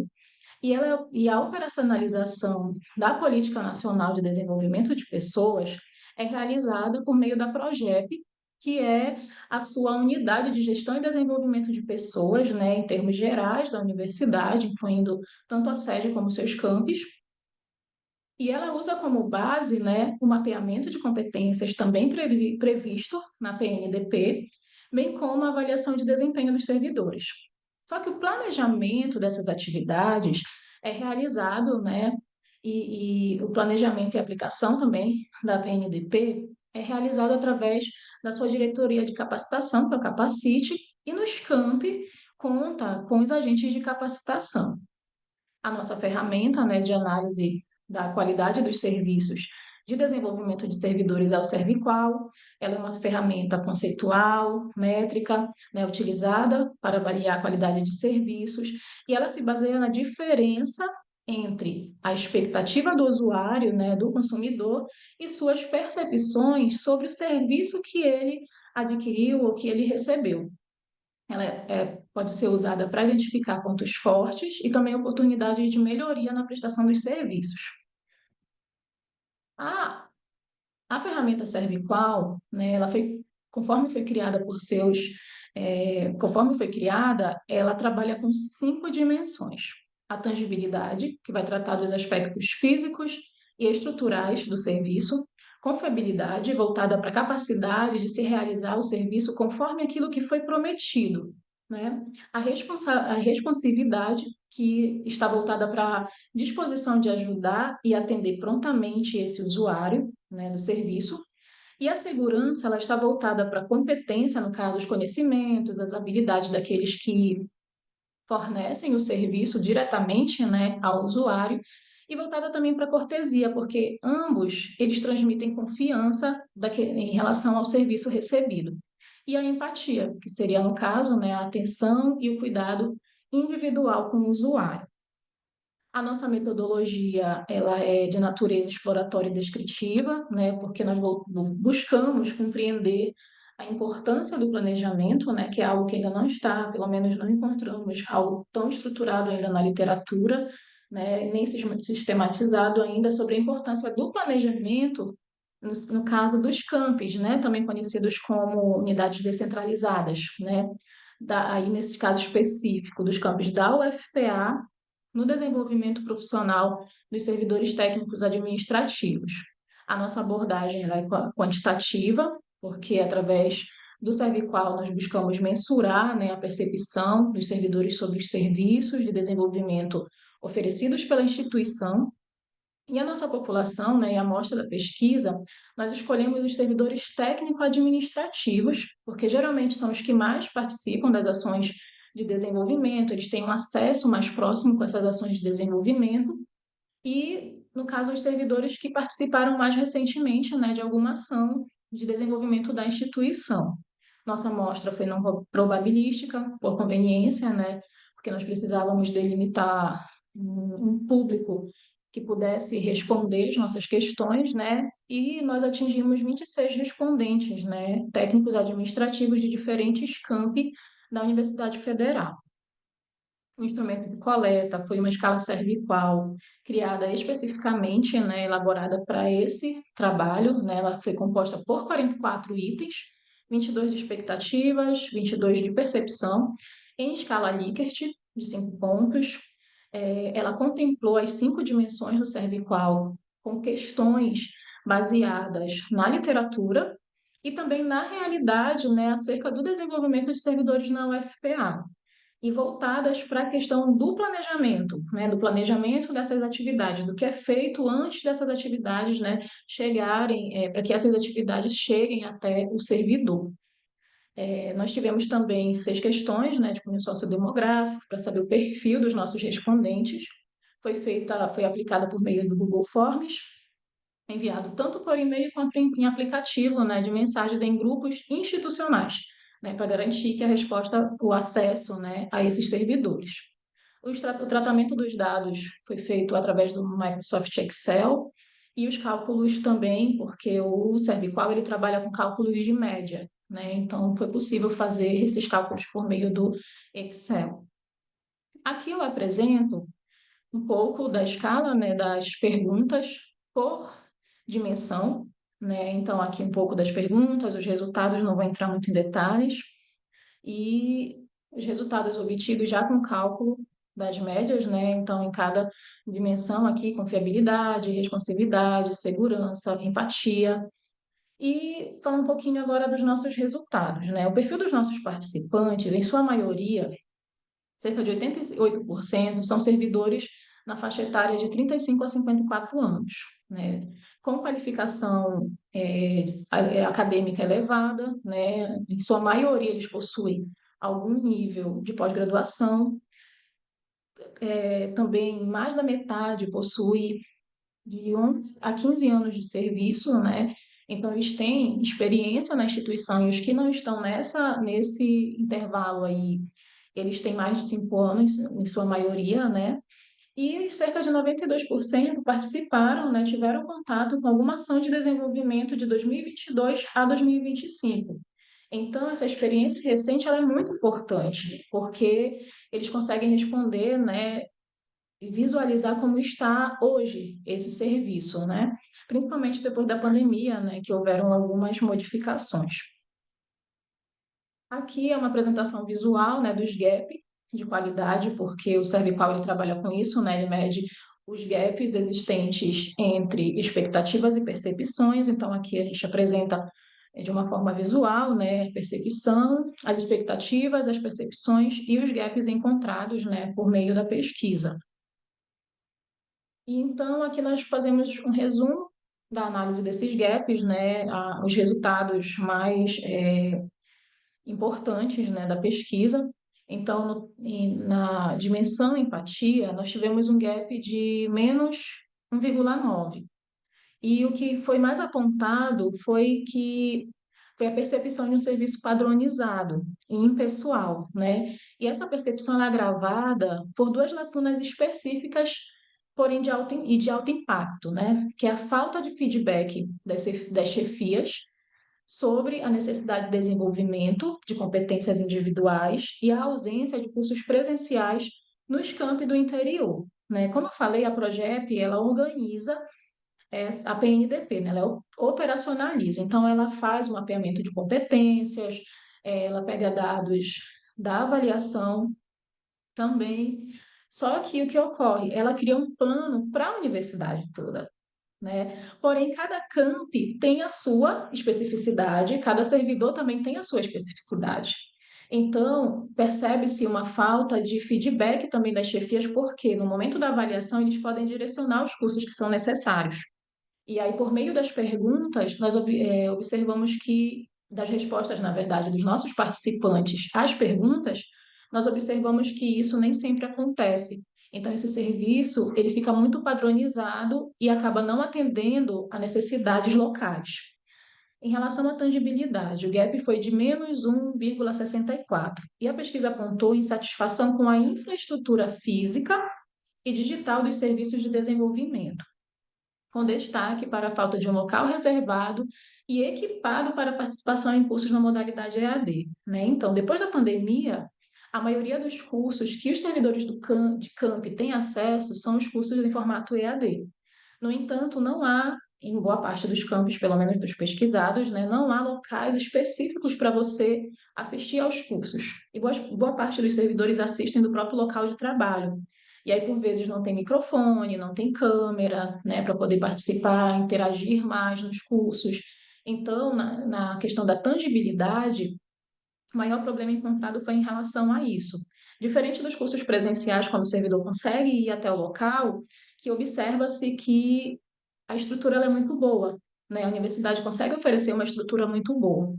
e a operacionalização da Política Nacional de Desenvolvimento de Pessoas é realizada por meio da PROGEP, que é a sua unidade de gestão e desenvolvimento de pessoas, né, em termos gerais da universidade, incluindo tanto a sede como seus campos, e ela usa como base, né, o mapeamento de competências também previsto na PNDP, bem como a avaliação de desempenho dos servidores. Só que o planejamento dessas atividades é realizado, né, e o planejamento e aplicação também da PNDP é realizado através da sua diretoria de capacitação, que é o Capacite, e nos campi conta com os agentes de capacitação. A nossa ferramenta, né, de análise da qualidade dos serviços de desenvolvimento de servidores é o Serviqual. Ela é uma ferramenta conceitual, métrica, né, utilizada para avaliar a qualidade de serviços, e ela se baseia na diferença entre a expectativa do usuário, né, do consumidor, e suas percepções sobre o serviço que ele adquiriu ou que ele recebeu. Ela pode ser usada para identificar pontos fortes e também oportunidades de melhoria na prestação dos serviços. A, a ferramenta Serviqual, né, conforme foi criada conforme foi criada, ela trabalha com 5 dimensões. A tangibilidade, que vai tratar dos aspectos físicos e estruturais do serviço. Confiabilidade, voltada para a capacidade de se realizar o serviço conforme aquilo que foi prometido, né? A responsividade, que está voltada para a disposição de ajudar e atender prontamente esse usuário, né, do serviço. E a segurança, ela está voltada para a competência, no caso, os conhecimentos, as habilidades daqueles que fornecem o serviço diretamente, né, ao usuário, e voltada também para a cortesia, porque ambos eles transmitem confiança em relação ao serviço recebido. E a empatia, que seria, no caso, né, a atenção e o cuidado individual com o usuário. A nossa metodologia, ela é de natureza exploratória e descritiva, né, porque nós buscamos compreender a importância do planejamento, né, que é algo que ainda não está, pelo menos não encontramos algo tão estruturado ainda na literatura, né, nem sistematizado ainda sobre a importância do planejamento no caso dos campos, né, também conhecidos como unidades descentralizadas, né, aí nesse caso específico dos campos da UFPA, no desenvolvimento profissional dos servidores técnicos administrativos. A nossa abordagem ela é quantitativa, porque através do Serviqual nós buscamos mensurar, né, a percepção dos servidores sobre os serviços de desenvolvimento oferecidos pela instituição. E a nossa população, né, e a amostra da pesquisa, nós escolhemos os servidores técnico-administrativos, porque geralmente são os que mais participam das ações de desenvolvimento, eles têm um acesso mais próximo com essas ações de desenvolvimento, e, no caso, os servidores que participaram mais recentemente, né, de alguma ação de desenvolvimento da instituição. Nossa amostra foi não probabilística, por conveniência, né, porque nós precisávamos delimitar um público que pudesse responder as nossas questões, né, e nós atingimos 26 respondentes, né, técnicos administrativos de diferentes campi da Universidade Federal. O instrumento de coleta foi uma escala Serviqual criada especificamente, né, elaborada para esse trabalho, né, ela foi composta por 44 itens, 22 de expectativas, 22 de percepção, em escala Likert, de 5 pontos. Ela contemplou as 5 dimensões do Serviqual com questões baseadas na literatura e também na realidade, né, acerca do desenvolvimento de servidores na UFPA. e voltadas para a questão do planejamento, né, do planejamento dessas atividades, do que é feito antes dessas atividades, né, chegarem, para que essas atividades cheguem até o servidor. Nós tivemos também 6 questões, né, de cunho sociodemográfico, para saber o perfil dos nossos respondentes. Foi aplicada por meio do Google Forms, enviado tanto por e-mail quanto em aplicativo, né, de mensagens em grupos institucionais, né, para garantir que a resposta, o acesso, né, a esses servidores. O tratamento dos dados foi feito através do Microsoft Excel e os cálculos também, porque o Serviqual ele trabalha com cálculos de média, né? Então foi possível fazer esses cálculos por meio do Excel. Aqui eu apresento um pouco da escala, né, das perguntas por dimensão, né? Então aqui um pouco das perguntas, os resultados, não vou entrar muito em detalhes, e os resultados obtidos já com cálculo das médias, né? Então, em cada dimensão aqui, confiabilidade, responsividade, segurança, empatia. E falar um pouquinho agora dos nossos resultados, né? O perfil dos nossos participantes, em sua maioria, cerca de 88% são servidores na faixa etária de 35 a 54 anos, né? Com qualificação acadêmica elevada, né? Em sua maioria, eles possuem algum nível de pós-graduação. Também mais da metade possui de 11 a 15 anos de serviço, né? Então, eles têm experiência na instituição e os que não estão nesse intervalo aí, eles têm mais de 5 anos, em sua maioria, né? E cerca de 92% participaram, né, tiveram contato com alguma ação de desenvolvimento de 2022 a 2025. Então, essa experiência recente ela é muito importante, porque eles conseguem responder, né, e visualizar como está hoje esse serviço, né? Principalmente depois da pandemia, né, que houveram algumas modificações. Aqui é uma apresentação visual, né, dos gaps de qualidade, porque o Serviqual ele trabalha com isso, né? Ele mede os gaps existentes entre expectativas e percepções. Então, aqui a gente apresenta de uma forma visual, né, a percepção, as expectativas, as percepções e os gaps encontrados, né, por meio da pesquisa. E então, aqui nós fazemos um resumo da análise desses gaps, né, os resultados mais importantes, né, da pesquisa. Então, na dimensão empatia, nós tivemos um gap de menos 1,9. E o que foi mais apontado foi a percepção de um serviço padronizado e impessoal, né? E essa percepção ela é agravada por duas lacunas específicas, porém de alto impacto, né? Que é a falta de feedback das chefias sobre a necessidade de desenvolvimento de competências individuais e a ausência de cursos presenciais nos campi do interior, né? Como eu falei, a Progep, ela organiza a PNDP, né? Ela operacionaliza, então ela faz o mapeamento de competências, ela pega dados da avaliação também. Só que o que ocorre? Ela cria um plano para a universidade toda, né? Porém, cada campi tem a sua especificidade, cada servidor também tem a sua especificidade. Então, percebe-se uma falta de feedback também das chefias, porque no momento da avaliação eles podem direcionar os cursos que são necessários. E aí, por meio das perguntas, nós observamos que, das respostas, na verdade, dos nossos participantes às perguntas, nós observamos que isso nem sempre acontece. Então, esse serviço, ele fica muito padronizado e acaba não atendendo a necessidades locais. Em relação à tangibilidade, o gap foi de menos 1,64, e a pesquisa apontou insatisfação com a infraestrutura física e digital dos serviços de desenvolvimento, com destaque para a falta de um local reservado e equipado para participação em cursos na modalidade EAD, né? Então, depois da pandemia, a maioria dos cursos que os servidores de camp têm acesso são os cursos em formato EAD. No entanto, não há, em boa parte dos campos, pelo menos dos pesquisados, né, não há locais específicos para você assistir aos cursos. E boa parte dos servidores assistem do próprio local de trabalho. E aí, por vezes, não tem microfone, não tem câmera, né, para poder participar, interagir mais nos cursos. Então, na questão da tangibilidade, o maior problema encontrado foi em relação a isso. Diferente dos cursos presenciais, quando o servidor consegue ir até o local, que observa-se que a estrutura ela é muito boa, né? A universidade consegue oferecer uma estrutura muito boa.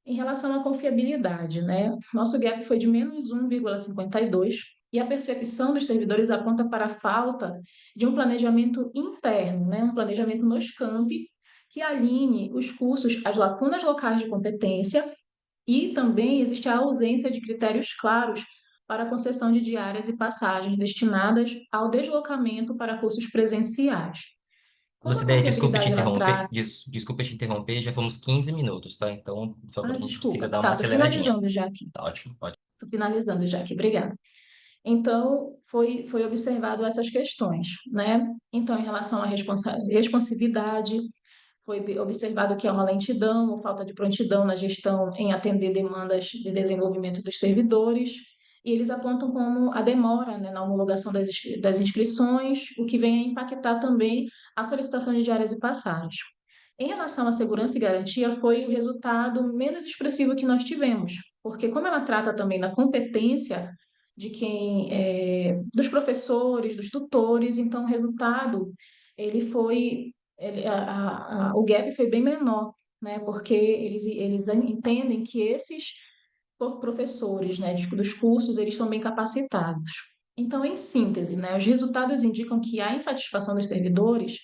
Em relação à confiabilidade, né? Nosso gap foi de menos 1,52 e a percepção dos servidores aponta para a falta de um planejamento interno, né? Um planejamento nos campi que alinhe os cursos às lacunas locais de competência e também existe a ausência de critérios claros para a concessão de diárias e passagens destinadas ao deslocamento para cursos presenciais. Como a Lucideia, desculpa te confiabilidade ela interromper. trata. Desculpa te interromper, já fomos 15 minutos, tá? Então, por favor, Ah, a gente precisa desculpa. dar uma Tá, tô aceleradinha. finalizando já aqui. Tá ótimo, ótimo. Tô finalizando já aqui. Obrigada. Então, foi observado essas questões, né? Então, em relação à responsividade, foi observado que há uma lentidão ou falta de prontidão na gestão em atender demandas de desenvolvimento dos servidores, e eles apontam como a demora, né, na homologação das inscrições, o que vem a impactar também a solicitação de diárias e passagens. Em relação à segurança e garantia, foi o resultado menos expressivo que nós tivemos, porque como ela trata também da competência de dos professores, dos tutores, então o resultado ele foi o gap foi bem menor, né? Porque eles entendem que esses professores, né, dos cursos, eles estão bem capacitados. Então, em síntese, né, os resultados indicam que há insatisfação dos servidores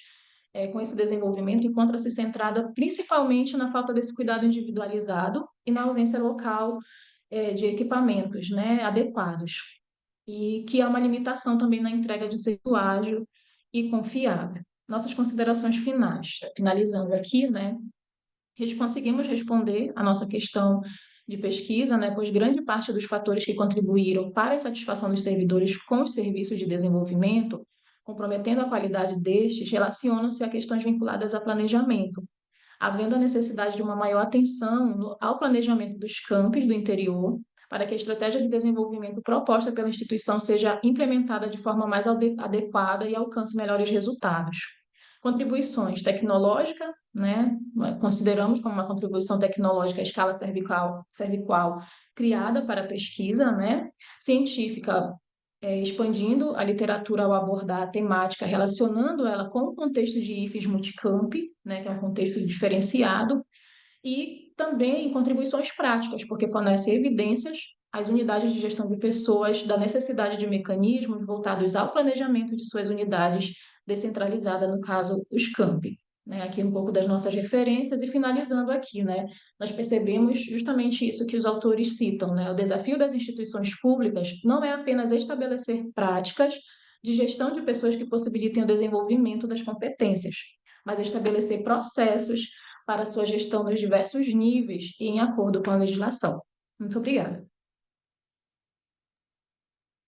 com esse desenvolvimento encontra-se centrada principalmente na falta desse cuidado individualizado e na ausência local de equipamentos, né, adequados. E que há uma limitação também na entrega de um serviço ágil e confiável. Nossas considerações finais, finalizando aqui, né, conseguimos responder a nossa questão de pesquisa, né, pois grande parte dos fatores que contribuíram para a insatisfação dos servidores com os serviços de desenvolvimento, comprometendo a qualidade destes, relacionam-se a questões vinculadas a planejamento, havendo a necessidade de uma maior atenção ao planejamento dos campos do interior, para que a estratégia de desenvolvimento proposta pela instituição seja implementada de forma mais adequada e alcance melhores resultados. Contribuições tecnológica, né? Consideramos como uma contribuição tecnológica a escala cervical criada para a pesquisa, né? Científica, expandindo a literatura ao abordar a temática, relacionando ela com o contexto de IFES Multicamp, né? Que é um contexto diferenciado, e também contribuições práticas, porque fornece evidências às unidades de gestão de pessoas da necessidade de mecanismos voltados ao planejamento de suas unidades descentralizada, no caso, os campi. Né? Aqui um pouco das nossas referências e finalizando aqui, né? Nós percebemos justamente isso que os autores citam, né? O desafio das instituições públicas não é apenas estabelecer práticas de gestão de pessoas que possibilitem o desenvolvimento das competências, mas estabelecer processos para a sua gestão nos diversos níveis e em acordo com a legislação. Muito obrigada.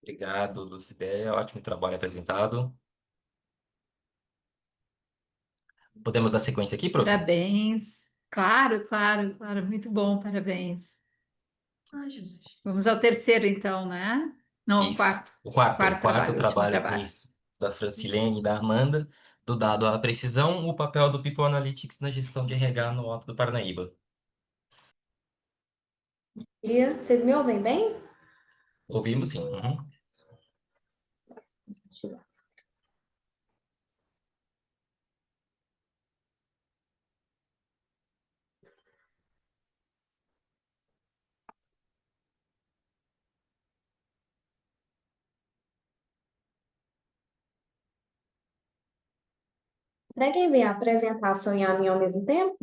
Obrigado, Lucideia. Ótimo trabalho apresentado. Podemos dar sequência aqui, prof? Parabéns. Claro, claro, claro. Muito bom, parabéns. Ai, Jesus. Vamos ao terceiro, então, né? Não, Isso. quarto. O Quarto quarto trabalho, último trabalho trabalho. isso, da Francilene e da Amanda, do dado à precisão, o papel do People Analytics na gestão de RH no Alto do Parnaíba. Vocês me ouvem bem? Ouvimos sim. Uhum. Deixa eu ver. Conseguem ver a apresentação e a minha ao mesmo tempo?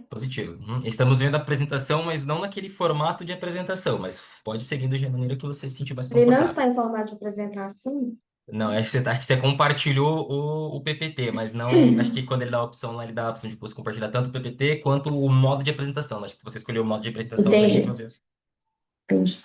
Positivo. Uhum. Estamos vendo a apresentação, mas não naquele formato de apresentação, mas pode ir seguindo de maneira que você se sentir mais Ele não confortável. está em formato de apresentação? Não, acho que você compartilhou o PPT, mas não. Acho que quando ele dá a opção lá, ele dá a opção de você compartilhar tanto o PPT quanto o modo de apresentação. Acho que se você escolher o modo de apresentação, daí que Entendi, você. entendi.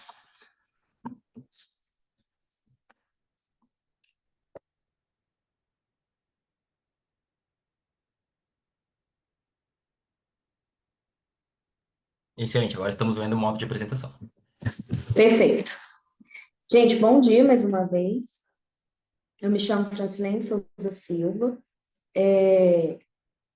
Excelente, agora estamos vendo o modo de apresentação. Perfeito. Gente, bom dia mais uma vez. Eu me chamo Francilene Souza Silva.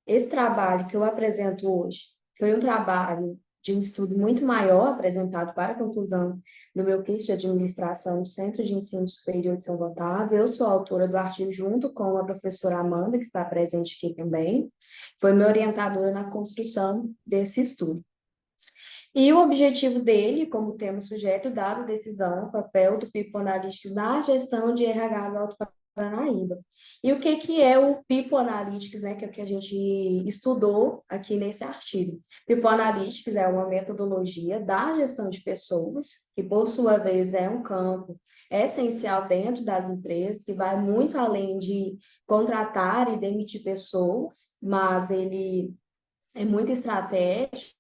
Esse trabalho que eu apresento hoje foi um trabalho de um estudo muito maior apresentado para a conclusão do meu curso de administração no Centro de Ensino Superior de São Gotardo. Eu sou autora do artigo junto com a professora Amanda, que está presente aqui também. Foi minha orientadora na construção desse estudo. E o objetivo dele, como tema sujeto, dado a decisão, o papel do People Analytics na gestão de RH no Alto Paranaíba. E o que é o People Analytics, né, que é o que a gente estudou aqui nesse artigo. People Analytics é uma metodologia da gestão de pessoas, que por sua vez é um campo essencial dentro das empresas, que vai muito além de contratar e demitir pessoas, mas ele é muito estratégico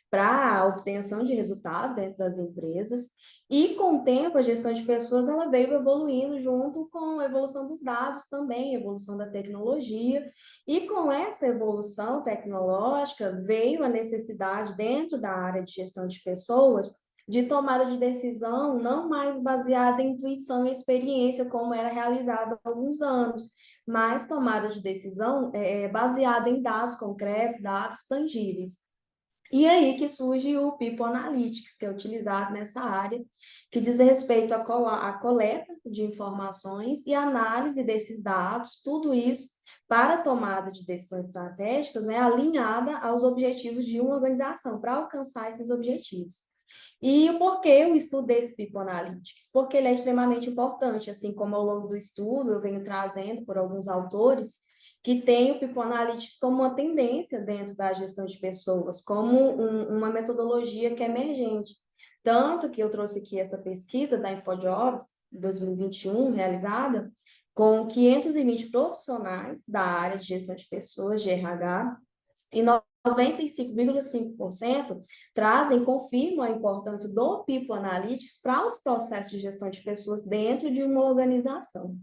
para a obtenção de resultado dentro das empresas. E com o tempo, a gestão de pessoas ela veio evoluindo junto com a evolução dos dados também, a evolução da tecnologia. E com essa evolução tecnológica, veio a necessidade dentro da área de gestão de pessoas de tomada de decisão não mais baseada em intuição e experiência, como era realizado há alguns anos, mas tomada de decisão baseada em dados concretos, dados tangíveis. E aí que surge o People Analytics, que é utilizado nessa área, que diz respeito à coleta de informações e análise desses dados, tudo isso para a tomada de decisões estratégicas, né, alinhada aos objetivos de uma organização, para alcançar esses objetivos. E o porquê eu estudo desse People Analytics? Porque ele é extremamente importante, assim como ao longo do estudo eu venho trazendo por alguns autores, que tem o People Analytics como uma tendência dentro da gestão de pessoas, como uma metodologia que é emergente. Tanto que eu trouxe aqui essa pesquisa da InfoJobs, 2021, realizada, com 520 profissionais da área de gestão de pessoas, de RH, e 95,5% confirmam a importância do People Analytics para os processos de gestão de pessoas dentro de uma organização.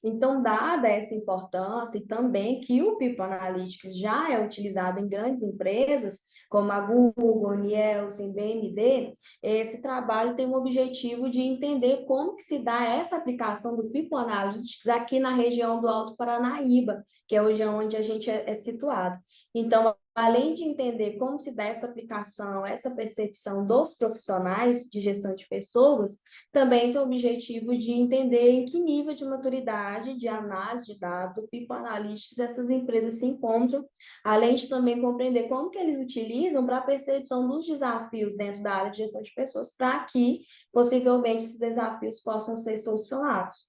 Então, dada essa importância e também que o People Analytics já é utilizado em grandes empresas, como a Google, Nielsen, BMD, esse trabalho tem o objetivo de entender como que se dá essa aplicação do People Analytics aqui na região do Alto Paranaíba, que é hoje onde a gente é situado. Então, além de entender como se dá essa aplicação, essa percepção dos profissionais de gestão de pessoas, também tem o objetivo de entender em que nível de maturidade, de análise de dados, People Analytics, essas empresas se encontram, além de também compreender como que eles utilizam para a percepção dos desafios dentro da área de gestão de pessoas, para que, possivelmente, esses desafios possam ser solucionados.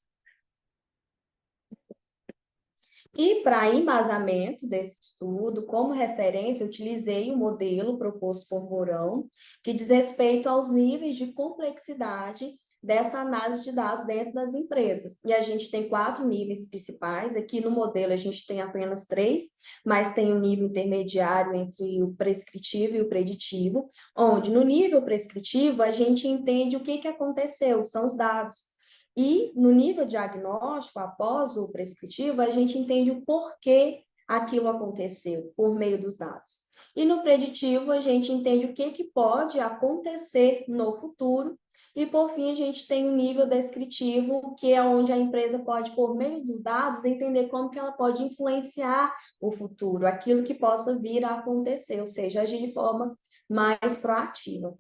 E para embasamento desse estudo, como referência, eu utilizei o modelo proposto por Mourão, que diz respeito aos níveis de complexidade dessa análise de dados dentro das empresas. E a gente tem 4 níveis principais. Aqui no modelo a gente tem apenas 3, mas tem um nível intermediário entre o prescritivo e o preditivo, onde no nível prescritivo a gente entende o que aconteceu, são os dados. E no nível diagnóstico, após o prescritivo, a gente entende o porquê aquilo aconteceu por meio dos dados. E no preditivo, a gente entende o que pode acontecer no futuro. E, por fim, a gente tem o nível descritivo, que é onde a empresa pode, por meio dos dados, entender como que ela pode influenciar o futuro, aquilo que possa vir a acontecer, ou seja, agir de forma mais proativa.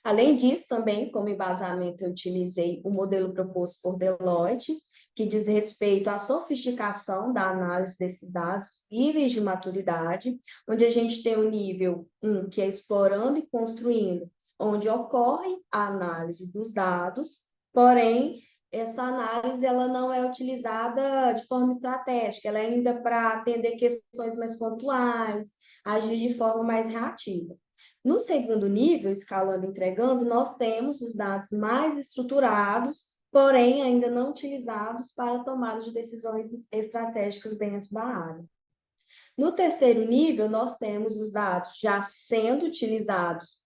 Além disso, também, como embasamento, eu utilizei o modelo proposto por Deloitte, que diz respeito à sofisticação da análise desses dados, níveis de maturidade, onde a gente tem o nível 1, que é explorando e construindo, onde ocorre a análise dos dados, porém, essa análise ela não é utilizada de forma estratégica, ela é ainda para atender questões mais pontuais, agir de forma mais reativa. No segundo nível, escalando e entregando, nós temos os dados mais estruturados, porém ainda não utilizados para a tomada de decisões estratégicas dentro da área. No terceiro nível, nós temos os dados já sendo utilizados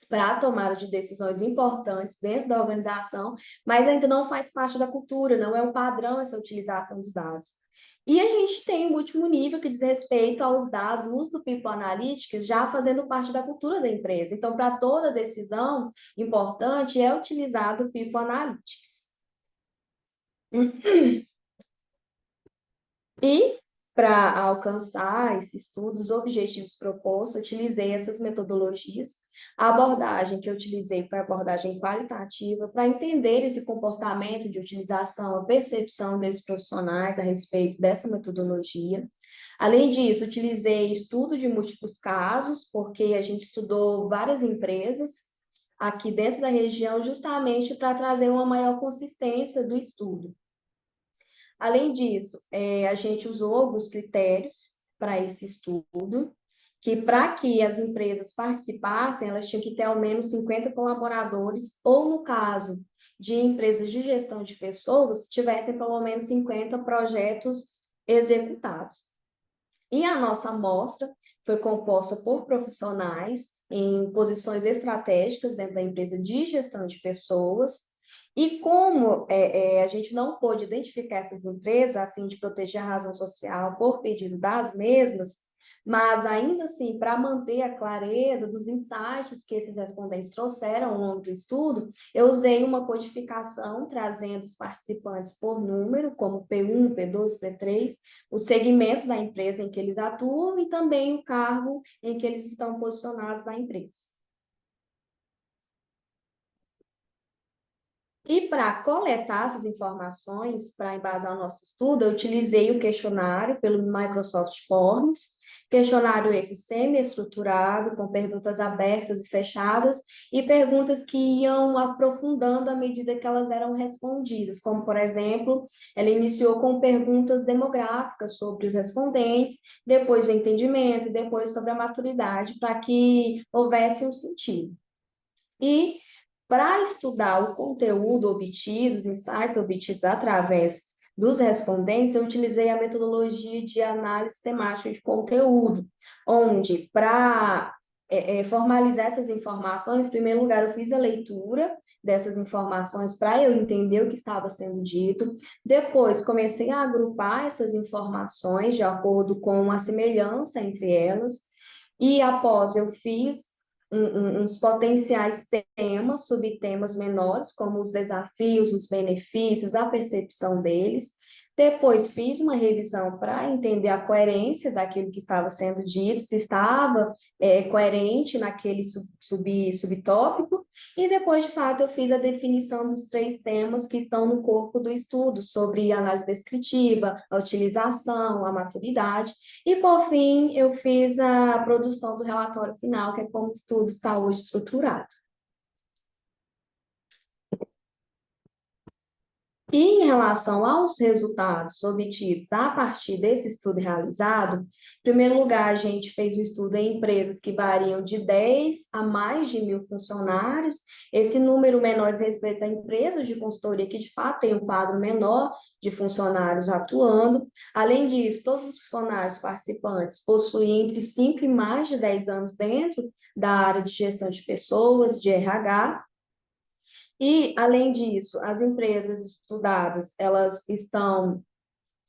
para a tomada de decisões importantes dentro da organização, mas ainda não faz parte da cultura, não é um padrão essa utilização dos dados. E a gente tem o último nível que diz respeito aos dados, o uso do People Analytics já fazendo parte da cultura da empresa. Então, para toda decisão importante, é utilizado o People Analytics. E Para alcançar esse estudo, os objetivos propostos, utilizei essas metodologias. A abordagem que eu utilizei foi a abordagem qualitativa, para entender esse comportamento de utilização, a percepção desses profissionais a respeito dessa metodologia. Além disso, utilizei estudo de múltiplos casos, porque a gente estudou várias empresas aqui dentro da região, justamente para trazer uma maior consistência do estudo. Além disso, a gente usou alguns critérios para esse estudo, que para que as empresas participassem, elas tinham que ter ao menos 50 colaboradores, ou no caso de empresas de gestão de pessoas, tivessem pelo menos 50 projetos executados. E a nossa amostra foi composta por profissionais em posições estratégicas dentro da empresa de gestão de pessoas. E como a gente não pôde identificar essas empresas a fim de proteger a razão social por pedido das mesmas, mas ainda assim, para manter a clareza dos insights que esses respondentes trouxeram ao longo do estudo, eu usei uma codificação trazendo os participantes por número, como P1, P2, P3, o segmento da empresa em que eles atuam e também o cargo em que eles estão posicionados na empresa. E para coletar essas informações, para embasar o nosso estudo, eu utilizei o questionário pelo Microsoft Forms, questionário esse semi-estruturado, com perguntas abertas e fechadas, e perguntas que iam aprofundando à medida que elas eram respondidas, como, por exemplo, ela iniciou com perguntas demográficas sobre os respondentes, depois o entendimento, e depois sobre a maturidade, para que houvesse um sentido. E para estudar o conteúdo obtido, os insights obtidos através dos respondentes, eu utilizei a metodologia de análise temática de conteúdo, onde, para formalizar essas informações, em primeiro lugar, eu fiz a leitura dessas informações para eu entender o que estava sendo dito. Depois, comecei a agrupar essas informações de acordo com a semelhança entre elas. E após, eu fiz uns potenciais temas, subtemas menores, como os desafios, os benefícios, a percepção deles. Depois fiz uma revisão para entender a coerência daquilo que estava sendo dito, se estava coerente naquele subtópico, e depois, de fato, eu fiz a definição dos 3 temas que estão no corpo do estudo, sobre a análise descritiva, a utilização, a maturidade, e, por fim, eu fiz a produção do relatório final, que é como o estudo está hoje estruturado. E em relação aos resultados obtidos a partir desse estudo realizado, em primeiro lugar, a gente fez um estudo em empresas que variam de 10 a mais de 1.000 funcionários. Esse número menor diz respeito a empresas de consultoria que, de fato, têm um quadro menor de funcionários atuando. Além disso, todos os funcionários participantes possuem entre 5 e mais de 10 anos dentro da área de gestão de pessoas, de RH. E, além disso, as empresas estudadas, elas estão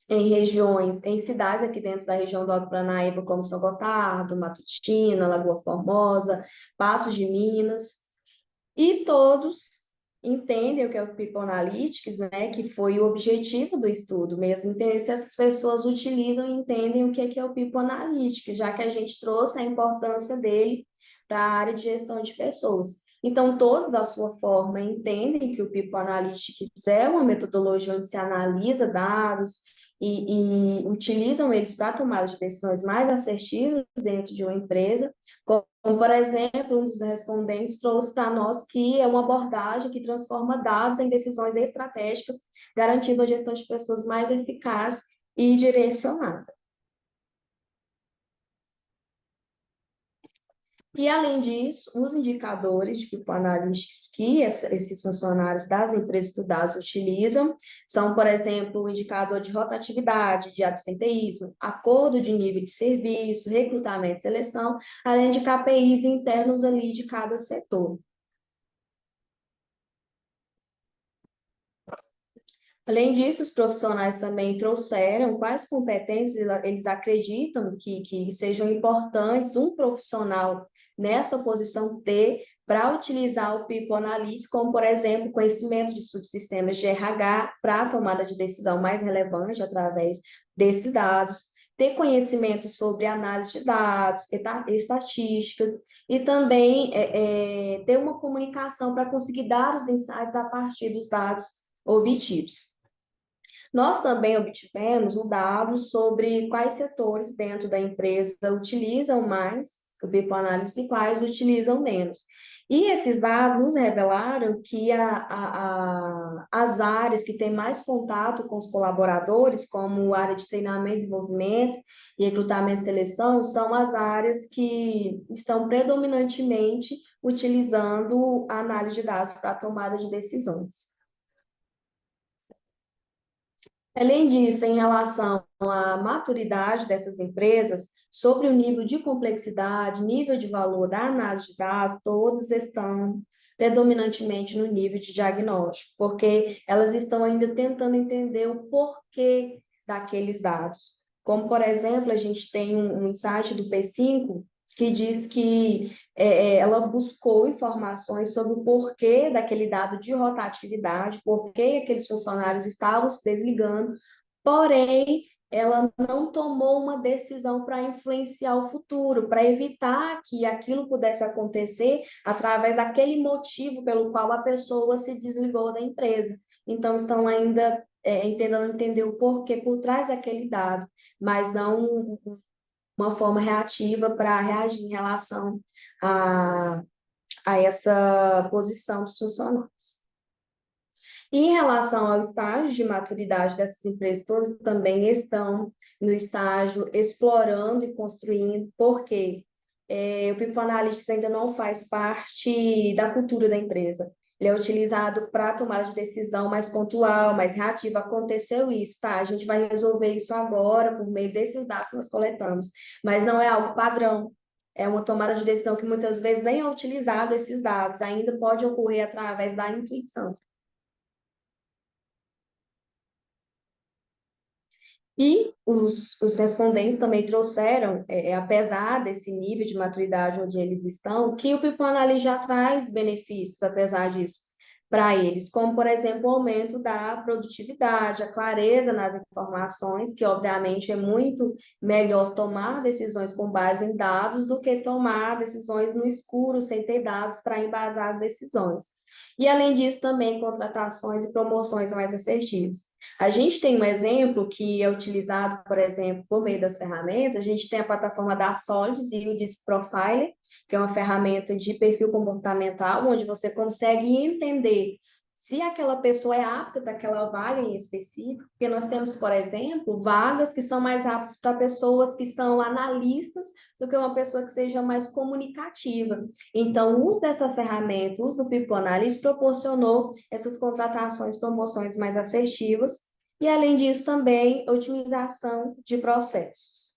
em regiões, em cidades aqui dentro da região do Alto Paranaíba, como São Gotardo, Matutina, Lagoa Formosa, Patos de Minas, e todos entendem o que é o People Analytics, né, que foi o objetivo do estudo mesmo, entender se essas pessoas utilizam e entendem o que é o People Analytics, já que a gente trouxe a importância dele para a área de gestão de pessoas. Então, todos, à sua forma, entendem que o People Analytics é uma metodologia onde se analisa dados e utilizam eles para tomar de decisões mais assertivas dentro de uma empresa, como, por exemplo, um dos respondentes trouxe para nós que é uma abordagem que transforma dados em decisões estratégicas, garantindo a gestão de pessoas mais eficaz e direcionada. E, além disso, os indicadores de People Analytics que esses funcionários das empresas estudadas utilizam são, por exemplo, o indicador de rotatividade, de absenteísmo, acordo de nível de serviço, recrutamento e seleção, além de KPIs internos ali de cada setor. Além disso, os profissionais também trouxeram quais competências eles acreditam que sejam importantes um profissional nessa posição ter para utilizar o People Analytics, como, por exemplo, conhecimento de subsistemas de RH para a tomada de decisão mais relevante através desses dados, ter conhecimento sobre análise de dados, estatísticas, e também ter uma comunicação para conseguir dar os insights a partir dos dados obtidos. Nós também obtivemos um dado sobre quais setores dentro da empresa utilizam mais o People Analytics e quais utilizam menos. E esses dados nos revelaram que as áreas que têm mais contato com os colaboradores, como a área de treinamento, desenvolvimento e recrutamento e seleção, são as áreas que estão predominantemente utilizando a análise de dados para a tomada de decisões. Além disso, em relação à maturidade dessas empresas, sobre o nível de complexidade, nível de valor da análise de dados, todas estão predominantemente no nível de diagnóstico, porque elas estão ainda tentando entender o porquê daqueles dados. Como, por exemplo, a gente tem um insight do P5 que diz que ela buscou informações sobre o porquê daquele dado de rotatividade, por que aqueles funcionários estavam se desligando, porém, ela não tomou uma decisão para influenciar o futuro, para evitar que aquilo pudesse acontecer através daquele motivo pelo qual a pessoa se desligou da empresa. Então, estão ainda tentando entender o porquê por trás daquele dado, mas não uma forma reativa para reagir em relação a, a essa posição dos funcionários. E em relação ao estágio de maturidade dessas empresas, todas também estão no estágio explorando e construindo, porque o People Analytics ainda não faz parte da cultura da empresa. Ele é utilizado para tomada de decisão mais pontual, mais reativa. Aconteceu isso, tá? A gente vai resolver isso agora por meio desses dados que nós coletamos, mas não é algo padrão. É uma tomada de decisão que muitas vezes nem é utilizado esses dados, ainda pode ocorrer através da intuição. E os respondentes também trouxeram, apesar desse nível de maturidade onde eles estão, que o People Analytics já traz benefícios, apesar disso, para eles, como, por exemplo, o aumento da produtividade, a clareza nas informações, que, obviamente, é muito melhor tomar decisões com base em dados do que tomar decisões no escuro, sem ter dados para embasar as decisões. E, além disso, também contratações e promoções mais assertivas. A gente tem um exemplo que é utilizado, por exemplo, por meio das ferramentas. A gente tem a plataforma da Solids e o Disc Profiler, que é uma ferramenta de perfil comportamental, onde você consegue entender se aquela pessoa é apta para aquela vaga em específico, porque nós temos, por exemplo, vagas que são mais aptas para pessoas que são analistas do que uma pessoa que seja mais comunicativa. Então, o uso dessa ferramenta, o uso do People Analytics proporcionou essas contratações, promoções mais assertivas, e, além disso, também otimização de processos.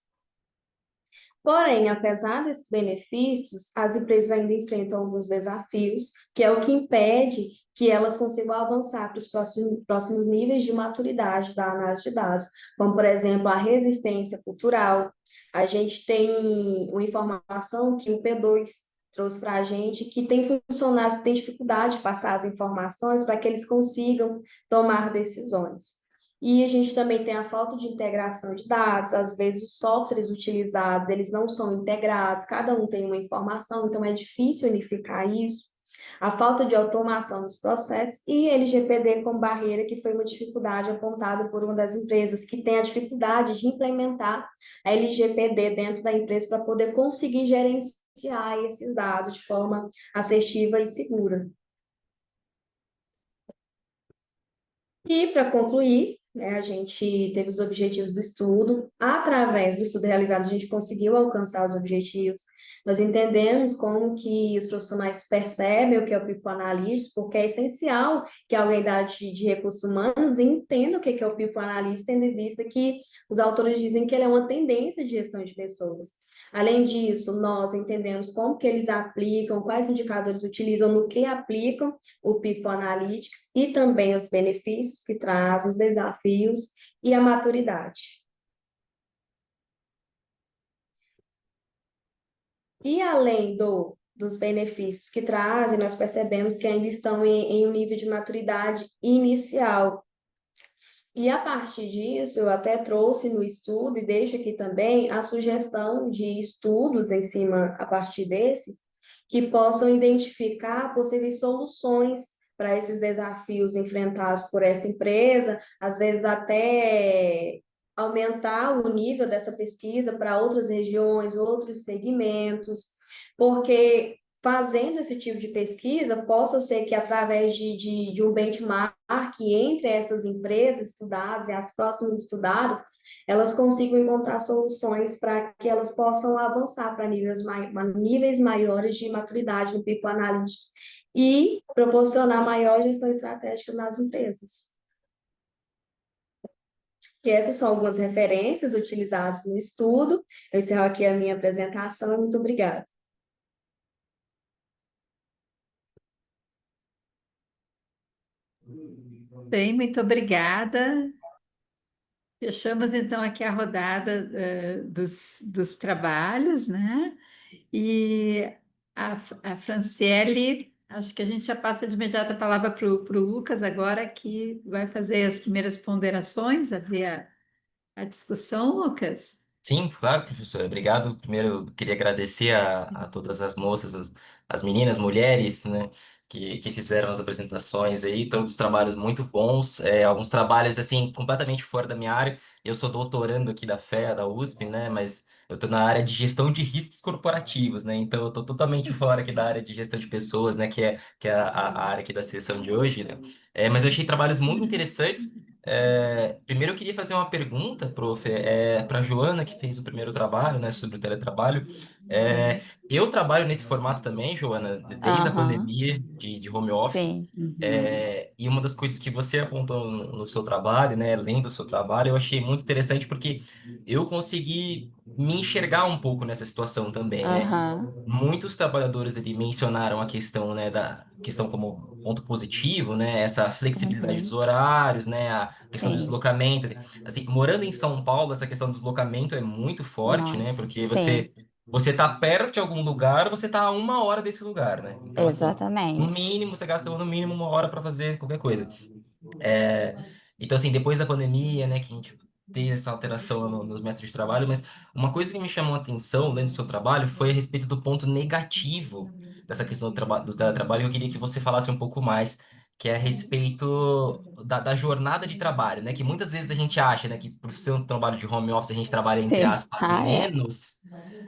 Porém, apesar desses benefícios, as empresas ainda enfrentam alguns desafios, que é o que impede que elas consigam avançar para os próximos níveis de maturidade da análise de dados, como, por exemplo, a resistência cultural. A gente tem uma informação que o P2 trouxe para a gente, que tem funcionários que têm dificuldade de passar as informações para que eles consigam tomar decisões. E a gente também tem a falta de integração de dados, às vezes os softwares utilizados, eles não são integrados, cada um tem uma informação, então é difícil unificar isso. A falta de automação dos processos e LGPD como barreira, que foi uma dificuldade apontada por uma das empresas que tem a dificuldade de implementar a LGPD dentro da empresa para poder conseguir gerenciar esses dados de forma assertiva e segura. E, para concluir, a gente teve os objetivos do estudo. Através do estudo realizado, a gente conseguiu alcançar os objetivos. Nós entendemos como que os profissionais percebem o que é o People Analyst, porque é essencial que alguém da área de recursos humanos entenda o que é o People Analyst, tendo em vista que os autores dizem que ele é uma tendência de gestão de pessoas. Além disso, nós entendemos como que eles aplicam, quais indicadores utilizam, no que aplicam o People Analytics e também os benefícios que traz, os desafios e a maturidade. E além dos benefícios que trazem, nós percebemos que ainda estão em um nível de maturidade inicial. E a partir disso, eu até trouxe no estudo e deixo aqui também a sugestão de estudos em cima, a partir desse, que possam identificar possíveis soluções para esses desafios enfrentados por essa empresa, às vezes até aumentar o nível dessa pesquisa para outras regiões, outros segmentos, porque fazendo esse tipo de pesquisa, possa ser que através de um benchmark entre essas empresas estudadas e as próximas estudadas, elas consigam encontrar soluções para que elas possam avançar para níveis maiores de maturidade no People Analytics e proporcionar maior gestão estratégica nas empresas. E essas são algumas referências utilizadas no estudo. Eu encerro aqui a minha apresentação. Muito obrigada. Bem, muito obrigada. Fechamos então aqui a rodada dos trabalhos, né? E a Franciele, acho que a gente já passa de imediato a palavra para o Lucas agora, que vai fazer as primeiras ponderações, abrir a discussão, Lucas. Sim, claro, professor. Obrigado. Primeiro, eu queria agradecer a todas as moças, as meninas, mulheres, né, que fizeram as apresentações aí. Todos trabalhos muito bons, alguns trabalhos, assim, completamente fora da minha área. Eu sou doutorando aqui da FEA, da USP, né, mas eu estou na área de gestão de riscos corporativos, né, então eu estou totalmente fora aqui da área de gestão de pessoas, né, que é a área aqui da sessão de hoje, né. Mas eu achei trabalhos muito interessantes. Primeiro eu queria fazer uma pergunta, prof, para Joana, que fez o primeiro trabalho, né, sobre o teletrabalho. É, Sim. eu trabalho nesse formato também, Joana, desde a Aham, pandemia de home office. sim. Uhum. E uma das coisas que você apontou no seu trabalho, né, lendo o seu trabalho, eu achei muito interessante porque eu consegui me enxergar um pouco nessa situação também, né? Aham, Muitos trabalhadores ali mencionaram a questão, né, da questão como ponto positivo, né, essa flexibilidade dos uhum, horários, né, a questão do sim. deslocamento. Assim, morando em São Paulo, essa questão do deslocamento é muito forte, né, Nossa, porque sim, você tá perto de algum lugar, você tá a 1 hora desse lugar, né? Então, assim, no exatamente. mínimo, você gasta no mínimo 1 hora para fazer qualquer coisa. É, então, assim, depois da pandemia, né, que a gente teve essa alteração nos métodos de trabalho, mas uma coisa que me chamou a atenção, lendo o seu trabalho, foi a respeito do ponto negativo dessa questão do teletrabalho, e eu queria que você falasse um pouco mais, que é a respeito da jornada de trabalho, né, que muitas vezes a gente acha, né, que por ser um trabalho de home office a gente trabalha, entre Sim. aspas, Ah, é. menos,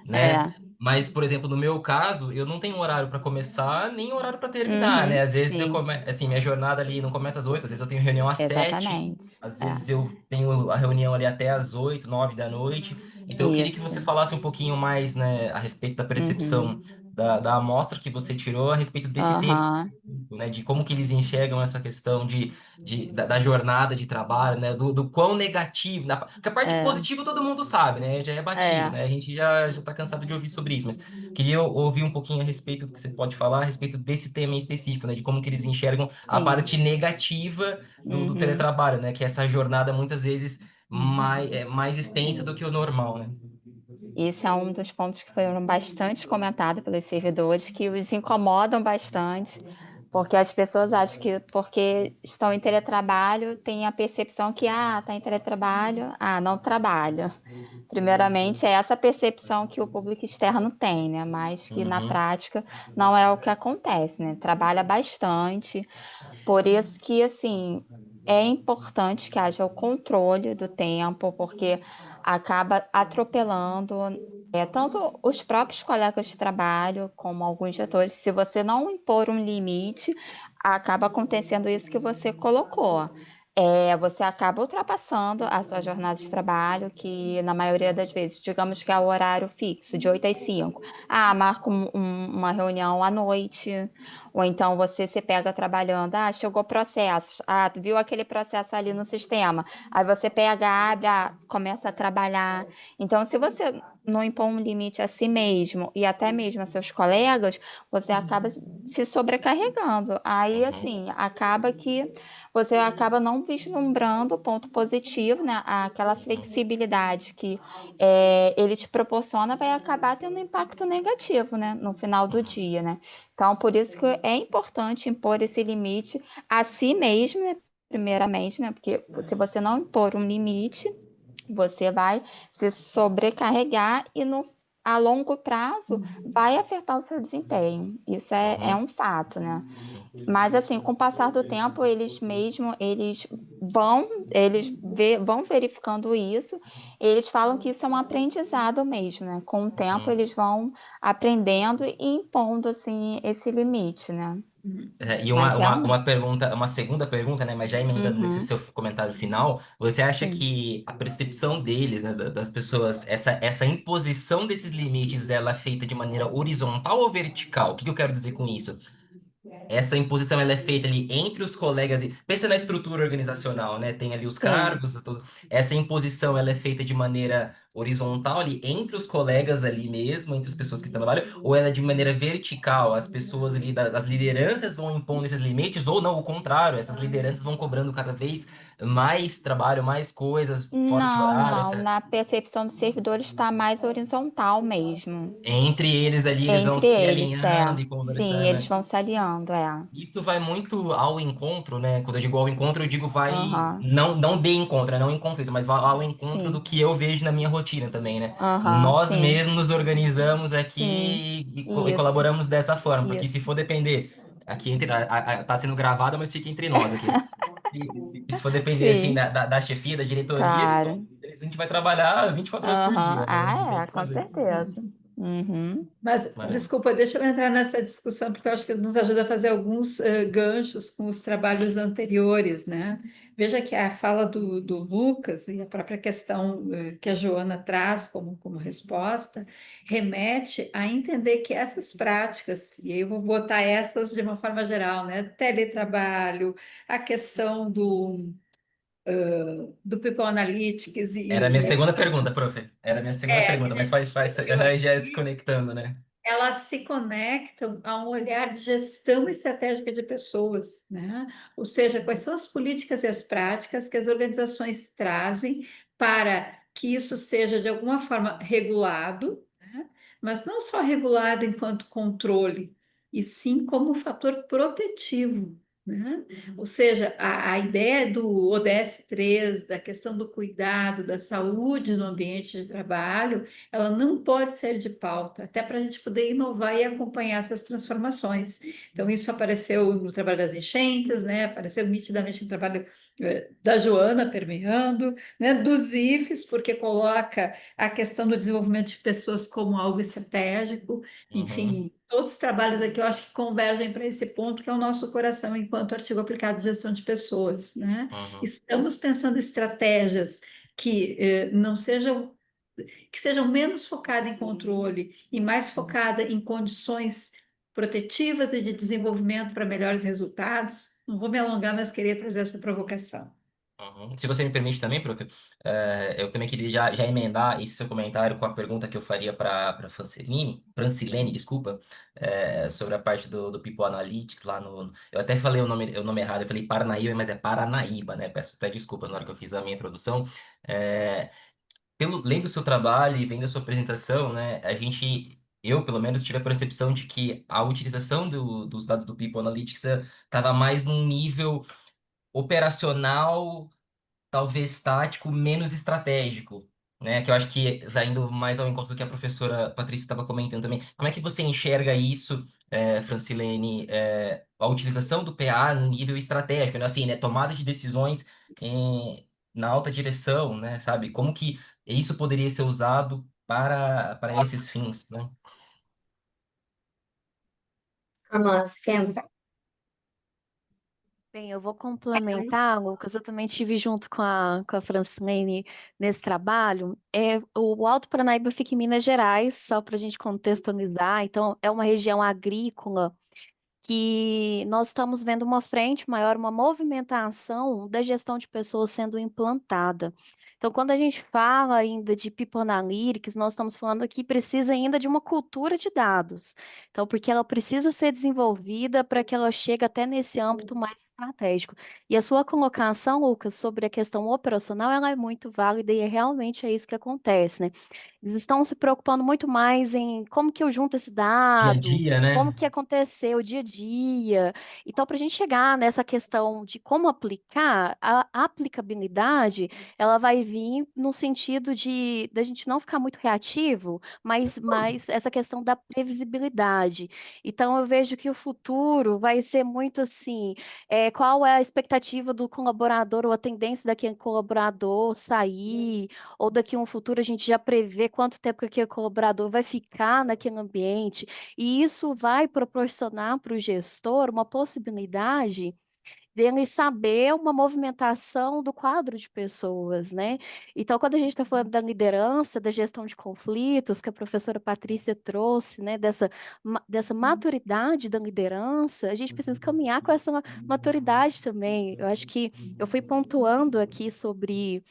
né? É. Mas, por exemplo, no meu caso, eu não tenho horário para começar nem horário para terminar, né? Uhum, Às vezes sim, assim, minha jornada ali não começa às 8, às vezes eu tenho reunião às 7, exatamente. às É. vezes eu tenho a reunião ali até às 8, 9 da noite. Então eu queria que você Isso. falasse um pouquinho mais, né, a respeito da Uhum. percepção da amostra que você tirou a respeito desse tema, Aham. né? De como que eles enxergam essa questão da jornada de trabalho, né? Do quão negativo. Porque a parte É. positiva todo mundo sabe, né? Já é batido, É. né? A gente já tá cansado de ouvir sobre isso, mas queria ouvir um pouquinho a respeito do que você pode falar a respeito desse tema em específico, né? De como que eles enxergam a Sim. parte negativa do Uhum. teletrabalho, né? Que é essa jornada muitas vezes mais extensa do que o normal, né? Esse é um dos pontos que foram bastante comentados pelos servidores, que os incomodam bastante, porque as pessoas acham que porque estão em teletrabalho, têm a percepção que, está em teletrabalho, não trabalha. Primeiramente, é essa percepção que o público externo tem, né? Mas que na Uhum, prática não é o que acontece, né? Trabalha bastante, por isso que, assim, é importante que haja o controle do tempo, porque acaba atropelando tanto os próprios colegas de trabalho, como alguns setores. Se você não impor um limite, acaba acontecendo isso que você colocou. Você acaba ultrapassando a sua jornada de trabalho, que na maioria das vezes, digamos que é o horário fixo, de 8 às 5. Marca uma reunião à noite, ou então você se pega trabalhando, chegou processo, tu viu aquele processo ali no sistema, aí você pega, abre, começa a trabalhar. Então, se você não impõe um limite a si mesmo e até mesmo a seus colegas, você acaba se sobrecarregando. Aí, uhum, assim, acaba que você acaba não vislumbrando o ponto positivo, né? Aquela uhum, flexibilidade que ele te proporciona vai acabar tendo um impacto negativo, né? No final do uhum. dia, né? Então, por isso que é importante impor esse limite a si mesmo, né? primeiramente, né? Porque se você não impor um limite, você vai se sobrecarregar e a longo prazo vai afetar o seu desempenho. Isso é Uhum. um fato, né? Mas assim, com o passar do tempo, vão verificando isso. Eles falam que isso é um aprendizado mesmo, né? Com o tempo, Uhum. eles vão aprendendo e impondo assim esse limite, né? E Mas uma realmente, pergunta, uma segunda pergunta, né? Mas já emendando nesse uhum, seu comentário final, você acha sim. que a percepção deles, né, das pessoas, essa imposição desses limites, ela é feita de maneira horizontal ou vertical? O que que eu quero dizer com isso? Essa imposição ela é feita ali entre os colegas. Pensa na estrutura organizacional, né? Tem ali os Sim. cargos, tudo. Essa imposição ela é feita de maneira horizontal ali entre os colegas ali mesmo, entre as pessoas que trabalham, ou ela é de maneira vertical? As pessoas ali, as lideranças vão impondo esses limites, ou não, o contrário, essas lideranças vão cobrando cada vez mais trabalho, mais coisas fora de Não, horário, não. etc. Na percepção do servidor está mais horizontal mesmo. Entre eles ali, eles vão Entre se eles, alinhando e sim, conversando, eles né? vão se aliando, é. Isso vai muito ao encontro, né? Quando eu digo ao encontro, eu digo vai Aham, não de encontro, né? Não em conflito, mas vai ao encontro do sim. que eu vejo na minha rotina também, né? Aham, Nós sim, mesmos nos organizamos sim. aqui e Isso, colaboramos dessa forma, porque se isso. for depender, aqui entre tá sendo gravado, mas fica entre nós aqui. Se for depender assim Sim, da chefia, da diretoria, eles são, claro. a gente vai trabalhar 24 horas por Aham. dia, né? Não tem o Ah, é, que com fazer. certeza. Uhum. Mas, Mas, desculpa, deixa eu entrar nessa discussão, porque eu acho que nos ajuda a fazer alguns ganchos com os trabalhos anteriores, né? Veja que a fala do Lucas e a própria questão que a Joana traz como resposta remete a entender que essas práticas, e aí eu vou botar essas de uma forma geral, né? Teletrabalho, a questão do People Analytics era a minha e segunda pergunta, prof. Era a minha segunda pergunta, mas faz já se conectando, né? elas se conectam a um olhar de gestão estratégica de pessoas, né? Ou seja, quais são as políticas e as práticas que as organizações trazem para que isso seja de alguma forma regulado, né? Mas não só regulado enquanto controle, e sim como um fator protetivo, né? Ou seja, a ideia do ODS 3, da questão do cuidado, da saúde no ambiente de trabalho, ela não pode ser de pauta, até para a gente poder inovar e acompanhar essas transformações. Então, isso apareceu no trabalho das enchentes, né? Apareceu nitidamente no trabalho da Joana permeando, né? Dos IFES, porque coloca a questão do desenvolvimento de pessoas como algo estratégico, Uhum, enfim. Todos os trabalhos aqui eu acho que convergem para esse ponto, que é o nosso coração enquanto artigo aplicado de gestão de pessoas, né? uhum, Estamos pensando estratégias que não sejam que sejam menos focada em controle e mais focada em condições protetivas e de desenvolvimento para melhores resultados. Não vou me alongar, mas queria trazer essa provocação. uhum. Se você me permite também, prof, eu também queria já emendar esse seu comentário com a pergunta que eu faria para Francilene, desculpa, sobre a parte do People Analytics lá no. Eu até falei o nome errado, eu falei Paranaíba, mas é Paranaíba, né? Peço até desculpas na hora que eu fiz a minha introdução. É, lendo o seu trabalho e vendo a sua apresentação, né, eu pelo menos tive a percepção de que a utilização dos dados do People Analytics estava mais num nível operacional, talvez tático, menos estratégico, né? Que eu acho que vai indo mais ao encontro do que a professora Patrícia estava comentando também. Como é que você enxerga isso, Francilene, a utilização do PA no nível estratégico, né? Assim, né? Tomada de decisões na alta direção, né? Sabe? Como que isso poderia ser usado para esses fins, né? Amanda, você quer entrar? Bem, eu vou complementar, Lucas. Eu também tive junto com a Francilene nesse trabalho. O Alto Paranaíba fica em Minas Gerais, só para a gente contextualizar. Então, é uma região agrícola que nós estamos vendo uma frente maior, uma movimentação da gestão de pessoas sendo implantada. Então, quando a gente fala ainda de People Analytics, nós estamos falando que precisa ainda de uma cultura de dados. Então, porque ela precisa ser desenvolvida para que ela chegue até nesse âmbito mais estratégico. E a sua colocação, Lucas, sobre a questão operacional, ela é muito válida e realmente é isso que acontece, né? Eles estão se preocupando muito mais em como que eu junto esse Dia a dado, dia, como né? que aconteceu o dia a dia. Então, para a gente chegar nessa questão de como aplicar, a aplicabilidade, ela vai vir no sentido de da gente não ficar muito reativo, mas essa questão da previsibilidade. Então, eu vejo que o futuro vai ser muito assim, qual é a expectativa do colaborador ou a tendência daquele colaborador sair, ou daqui a um futuro a gente já prevê quanto tempo que aquele colaborador vai ficar naquele ambiente, e isso vai proporcionar para o gestor uma possibilidade dele saber uma movimentação do quadro de pessoas, né? Então, quando a gente está falando da liderança, da gestão de conflitos, que a professora Patrícia trouxe, né, dessa maturidade da liderança, a gente precisa caminhar com essa maturidade também. Eu acho que eu fui pontuando aqui sobre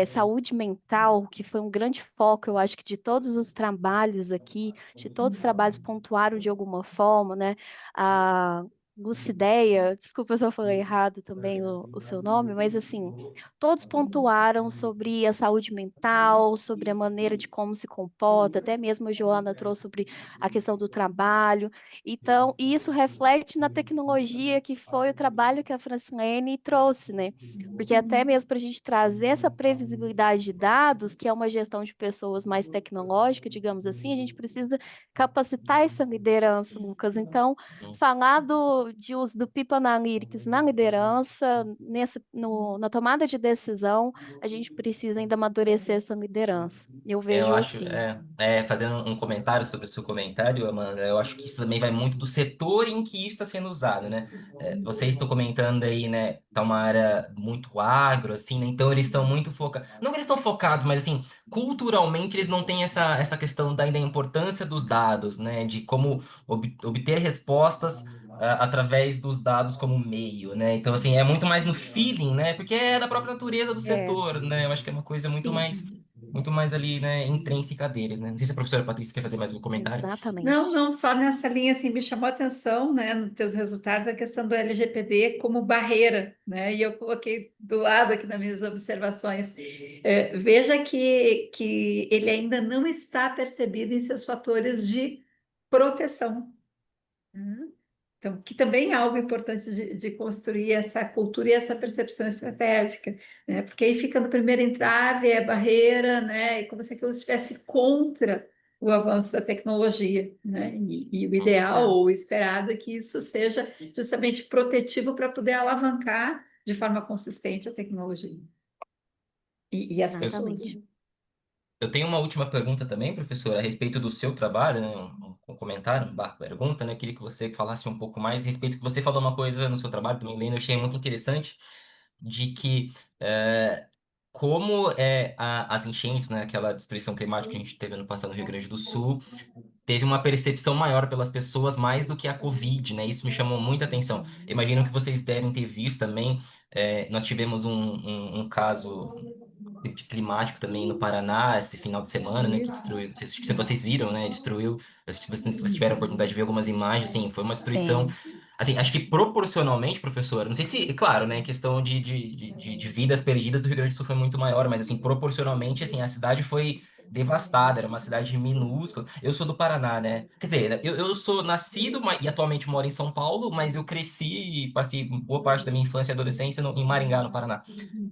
saúde mental, que foi um grande foco, eu acho que de todos os trabalhos aqui, de todos os trabalhos pontuaram de alguma forma, né? A Lucideia, desculpa se eu falei errado também o seu nome, mas assim, todos pontuaram sobre a saúde mental, sobre a maneira de como se comporta, até mesmo a Joana trouxe sobre a questão do trabalho. Então, isso reflete na tecnologia, que foi o trabalho que a Francilene trouxe, né? Porque até mesmo para a gente trazer essa previsibilidade de dados, que é uma gestão de pessoas mais tecnológica, digamos assim, a gente precisa capacitar essa liderança, Lucas. Então, Hum. falar de uso do People Analytics na liderança, na tomada de decisão, a gente precisa ainda amadurecer essa liderança. Eu Eu vejo acho, assim. fazendo um comentário sobre o seu comentário, Amanda, eu acho que isso também vai muito do setor em que isso está sendo usado, né? Vocês estão comentando aí, né? Tá uma área muito agro, assim, né? Então eles estão muito focados. Não que eles são focados, mas assim, culturalmente eles não têm essa questão da importância dos dados, né? De como obter respostas. Através dos dados como meio, né? Então, assim, é muito mais no feeling, né? Porque é da própria natureza do É, setor, né? Eu acho que é uma coisa Sim. muito mais ali, né, intrínseca deles, né? Não sei se a professora Patrícia quer fazer mais um comentário. Não, exatamente. não, só nessa linha assim me chamou a atenção, né, nos teus resultados a questão do LGPD como barreira, né? E eu coloquei do lado aqui nas minhas observações. Veja que ele ainda não está percebido em seus fatores de proteção. Uhum. Então, que também é algo importante de construir essa cultura e essa percepção estratégica, né? Porque aí fica no primeiro entrave, é barreira, né? E como se aquilo estivesse contra o avanço da tecnologia, né? E o ideal ou Exato, o esperado é que isso seja justamente protetivo para poder alavancar de forma consistente a tecnologia e as Eu, pessoas, exatamente. né? eu tenho uma última pergunta também, professora, a respeito do seu trabalho, né? Um comentário, uma pergunta, né? Eu queria que você falasse um pouco mais a respeito que você falou uma coisa no seu trabalho também, lendo, eu achei muito interessante, de que como as enchentes, né? Aquela destruição climática que a gente teve ano passado no Rio Grande do Sul, teve uma percepção maior pelas pessoas mais do que a Covid, né? Isso me chamou muita atenção. Imagino que vocês devem ter visto também. Nós tivemos um caso de climático também no Paraná esse final de semana, né? Que Isso. destruiu. Não sei se vocês viram, né? Destruiu. Se vocês tiveram a oportunidade de ver algumas imagens, sim, foi uma destruição. Sim, Assim, acho que proporcionalmente, professor, não sei se, claro, né, questão de vidas perdidas do Rio Grande do Sul foi muito maior, mas assim, proporcionalmente, assim, a cidade foi devastada, era uma cidade minúscula. Eu sou do Paraná, né? Quer dizer, eu sou nascido e atualmente moro em São Paulo, mas eu cresci e passei boa parte da minha infância e adolescência em Maringá, no Paraná.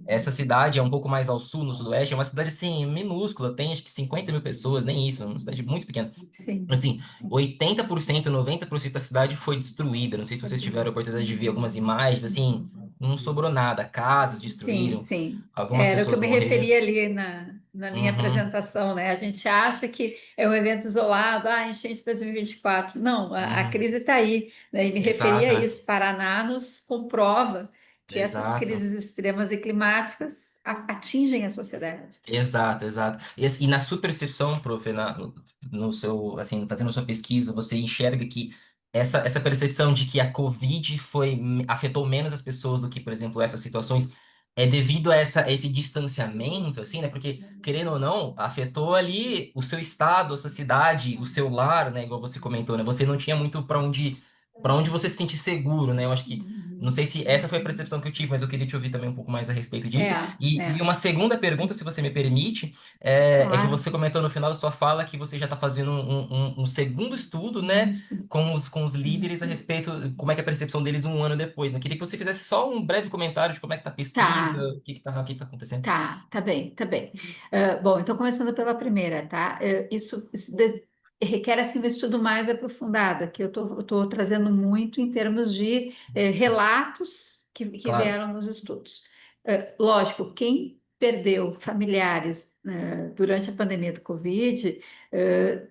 Essa cidade é um pouco mais ao sul, no sudoeste, é uma cidade, assim, minúscula, tem acho que 50 mil pessoas, nem isso, é uma cidade muito pequena. Sim, Assim, sim. 80%, 90% da cidade foi destruída. Não sei se vocês tiveram a oportunidade de ver algumas imagens, assim, não sobrou nada. Casas Sim, destruíram, sim. algumas Era o que eu pessoas me morreram. referi ali na minha Uhum, apresentação, né? A gente acha que é um evento isolado, enchente 2024. Não, a uhum. crise está aí, né? E me referi Exato, a isso. Paraná nos comprova que essas exato. crises extremas e climáticas atingem a sociedade. Exato, exato. E na sua percepção, prof, no seu, assim, fazendo a sua pesquisa, você enxerga que essa percepção de que a Covid afetou menos as pessoas do que, por exemplo, essas situações, é devido a esse distanciamento, assim, né? Porque, querendo ou não, afetou ali o seu estado, a sua cidade, o seu lar, né? Igual você comentou, né? Você não tinha muito para onde para onde você se sente seguro, né? Eu acho que, não sei se essa foi a Uhum. percepção que eu tive, mas eu queria te ouvir também um pouco mais a respeito É, disso. E é, uma segunda pergunta, se você me permite, é que claro. você comentou no final da sua fala que você já está fazendo um segundo estudo, né, Isso, com os líderes a isso. respeito, como é que é a percepção deles um ano depois, né? Eu queria que você fizesse só um breve comentário de como é que tá a pesquisa, Tá. o que que tá acontecendo. Tá bem, tá bem. Bom, então começando pela primeira, tá? Isso requer assim um estudo mais aprofundado, que eu tô trazendo muito em termos de relatos que Claro, vieram nos estudos. Lógico, quem perdeu familiares durante a pandemia do Covid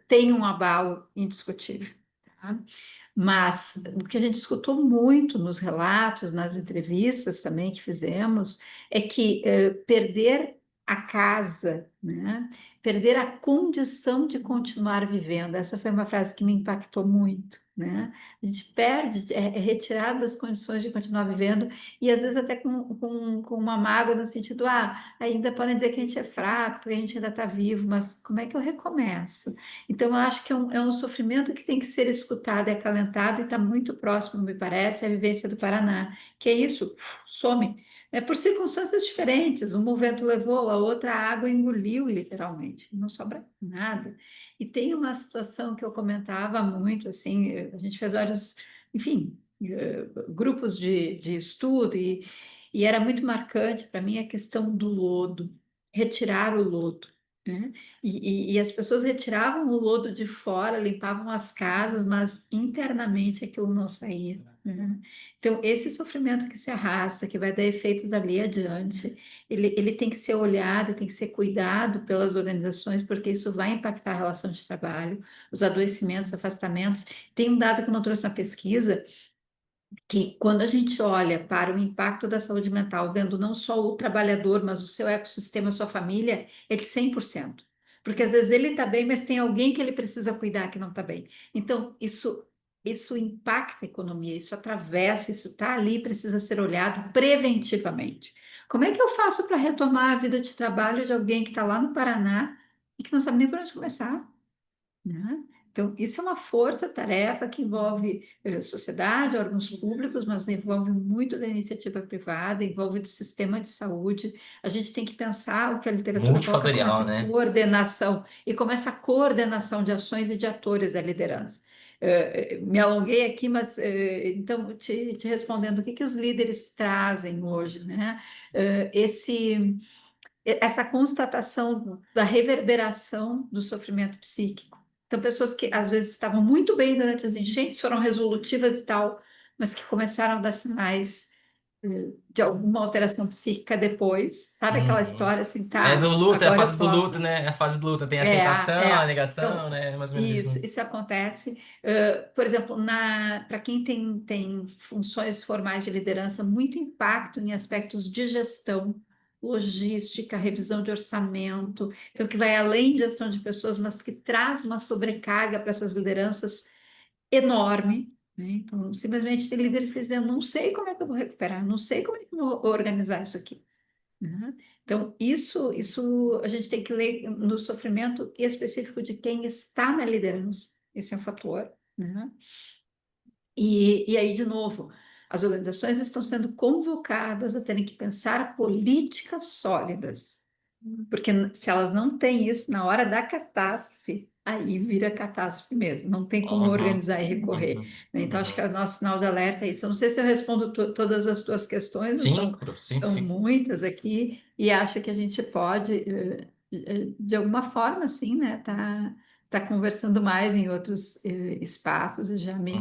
tem um abalo indiscutível. Tá? Mas o que a gente escutou muito nos relatos, nas entrevistas também que fizemos, é que perder a casa, né? Perder a condição de continuar vivendo. Essa foi uma frase que me impactou muito, né? A gente perde, é retirado das condições de continuar vivendo, e às vezes até com uma mágoa no sentido, ainda podem dizer que a gente é fraco, que a gente ainda está vivo, mas como é que eu recomeço? Então, eu acho que é um sofrimento que tem que ser escutado e acalentado, e está muito próximo, me parece, à vivência do Paraná, que é isso, some. É por circunstâncias diferentes, uma o vento levou, a outra a água engoliu, literalmente, não sobra nada. E tem uma situação que eu comentava muito, assim, a gente fez vários, enfim, grupos de estudo, e era muito marcante para mim a questão do lodo, retirar o lodo, né? E as pessoas retiravam o lodo de fora, limpavam as casas, mas internamente aquilo não saía, né? Então, esse sofrimento que se arrasta, que vai dar efeitos ali adiante, ele tem que ser olhado, tem que ser cuidado pelas organizações, porque isso vai impactar a relação de trabalho, os adoecimentos, afastamentos. Tem um dado que eu não trouxe na pesquisa, que quando a gente olha para o impacto da saúde mental, vendo não só o trabalhador, mas o seu ecossistema, a sua família, é de 100%. Porque às vezes ele está bem, mas tem alguém que ele precisa cuidar que não está bem. Então, isso impacta a economia, isso atravessa, isso está ali, precisa ser olhado preventivamente. Como é que eu faço para retomar a vida de trabalho de alguém que está lá no Paraná e que não sabe nem por onde começar? Né? Então, isso é uma força-tarefa que envolve sociedade, órgãos públicos, mas envolve muito da iniciativa privada, envolve do sistema de saúde. A gente tem que pensar o que a literatura coloca como multifatorial, essa né? coordenação, e como essa coordenação de ações e de atores da liderança. Me alonguei aqui, mas então, te respondendo, o que que os líderes trazem hoje, né? Essa constatação da reverberação do sofrimento psíquico. Então, pessoas que às vezes estavam muito bem durante as enchentes, foram resolutivas e tal, mas que começaram a dar sinais de alguma alteração psíquica depois, sabe aquela Uhum. história assim, É do tá, luto, é a agora eu fase do luto, posso. né? É a fase do luto. Tem a É, aceitação, a então, negação, né? Mais ou menos isso. isso acontece. Por exemplo, para quem tem funções formais de liderança, muito impacto em aspectos de gestão, logística, revisão de orçamento, então que vai além de gestão de pessoas, mas que traz uma sobrecarga para essas lideranças enorme. Né? Então, simplesmente tem líderes que dizem, eu não sei como é que eu vou recuperar, não sei como é que eu vou organizar isso aqui. Né? Então, isso a gente tem que ler no sofrimento específico de quem está na liderança. Esse é um fator. Né? E aí, de novo, as organizações estão sendo convocadas a terem que pensar políticas sólidas, porque se elas não têm isso na hora da catástrofe, aí vira catástrofe mesmo, não tem como Uhum. organizar e recorrer. Uhum. Né? Então, acho que Uhum. o nosso sinal de alerta é isso. Eu não sei se eu respondo todas as tuas questões, mas Sim, sim, são sim. muitas aqui, e acho que a gente pode, de alguma forma, assim, né, tá conversando mais em outros espaços, e já me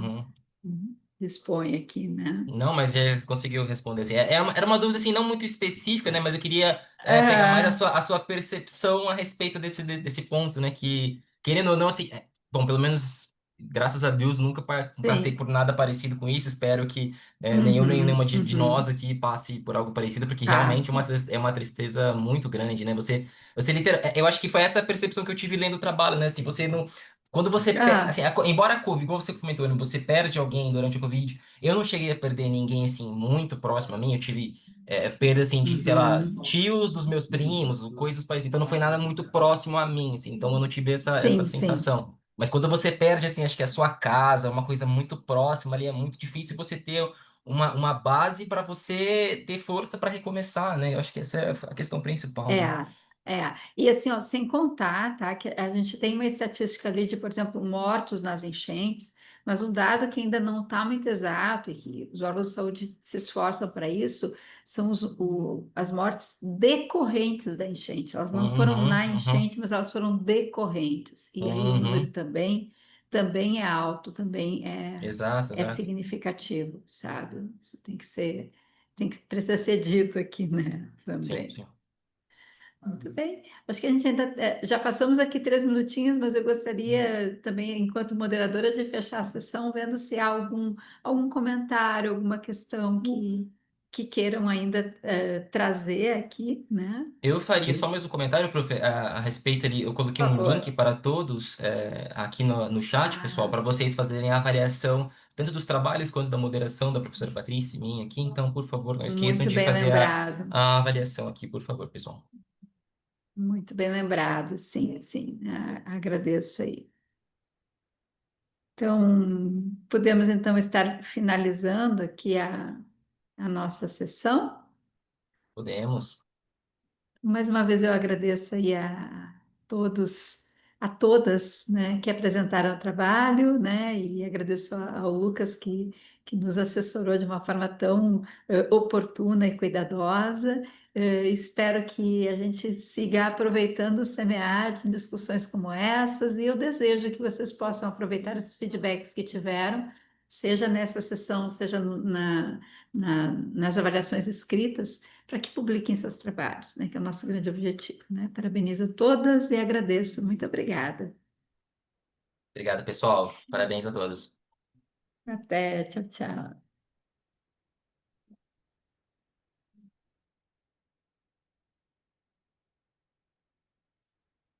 Uhum. dispõe aqui, né? Não, mas já conseguiu responder assim. Era uma dúvida assim, não muito específica, né? Mas eu queria pegar mais Ah, a sua percepção a respeito desse ponto, né? Que, querendo ou não, assim, bom, pelo menos, graças a Deus, nunca passei sim. por nada parecido com isso. Espero que nem eu, nem Uhum, nenhuma de nós uhum. aqui passe por algo parecido, porque realmente Passa. é uma tristeza muito grande, né? Eu acho que foi essa percepção que eu tive lendo o trabalho, né? Assim, você não. Quando você, Ah, assim, embora a Covid, igual você comentou, né, você perde alguém durante a Covid, eu não cheguei a perder ninguém, assim, muito próximo a mim. Eu tive perda, assim, de, sei lá, uhum. tios dos meus primos, ou coisas parecidas. Então, não foi nada muito próximo a mim, assim. Então, eu não tive essa Sim, sim. sensação. Mas quando você perde, assim, acho que a sua casa, uma coisa muito próxima ali, é muito difícil você ter uma base para você ter força para recomeçar, né? Eu acho que essa é a questão principal, É, né? e assim, ó, sem contar, tá, que a gente tem uma estatística ali de, por exemplo, mortos nas enchentes, mas um dado que ainda não está muito exato e que os órgãos de saúde se esforçam para isso, são as mortes decorrentes da enchente. Elas não foram Uhum, na uhum, enchente, mas elas foram decorrentes. E aí o número uhum. também é alto, também Exato, é exato. significativo, sabe? Isso precisa ser dito aqui, né, Sim, também. sim. Muito bem. Acho que a gente ainda já passamos aqui 3 minutinhos, mas eu gostaria também, enquanto moderadora, de fechar a sessão vendo se há algum comentário, alguma questão que queiram ainda trazer aqui, né? Eu faria só mais um comentário, prof, a respeito ali. Eu coloquei Por um favor. link para todos aqui no chat, pessoal, Ah, para vocês fazerem a avaliação tanto dos trabalhos quanto da moderação da professora Patrícia e minha aqui. Então, por favor, não esqueçam muito de bem fazer lembrado. a avaliação aqui, por favor, pessoal. Muito bem lembrado, sim, sim. Agradeço aí. Então, podemos então estar finalizando aqui a nossa sessão. Podemos. Mais uma vez eu agradeço aí a todos, a todas, né, que apresentaram o trabalho, né, e agradeço ao Lucas que nos assessorou de uma forma tão oportuna e cuidadosa. Espero que a gente siga aproveitando o SEMEAD em discussões como essas, e eu desejo que vocês possam aproveitar esses feedbacks que tiveram, seja nessa sessão, seja nas avaliações escritas, para que publiquem seus trabalhos, né, que é o nosso grande objetivo, né? Parabenizo todas e agradeço. Muito obrigada. Obrigado, pessoal. Parabéns a todos. Até, tchau, tchau.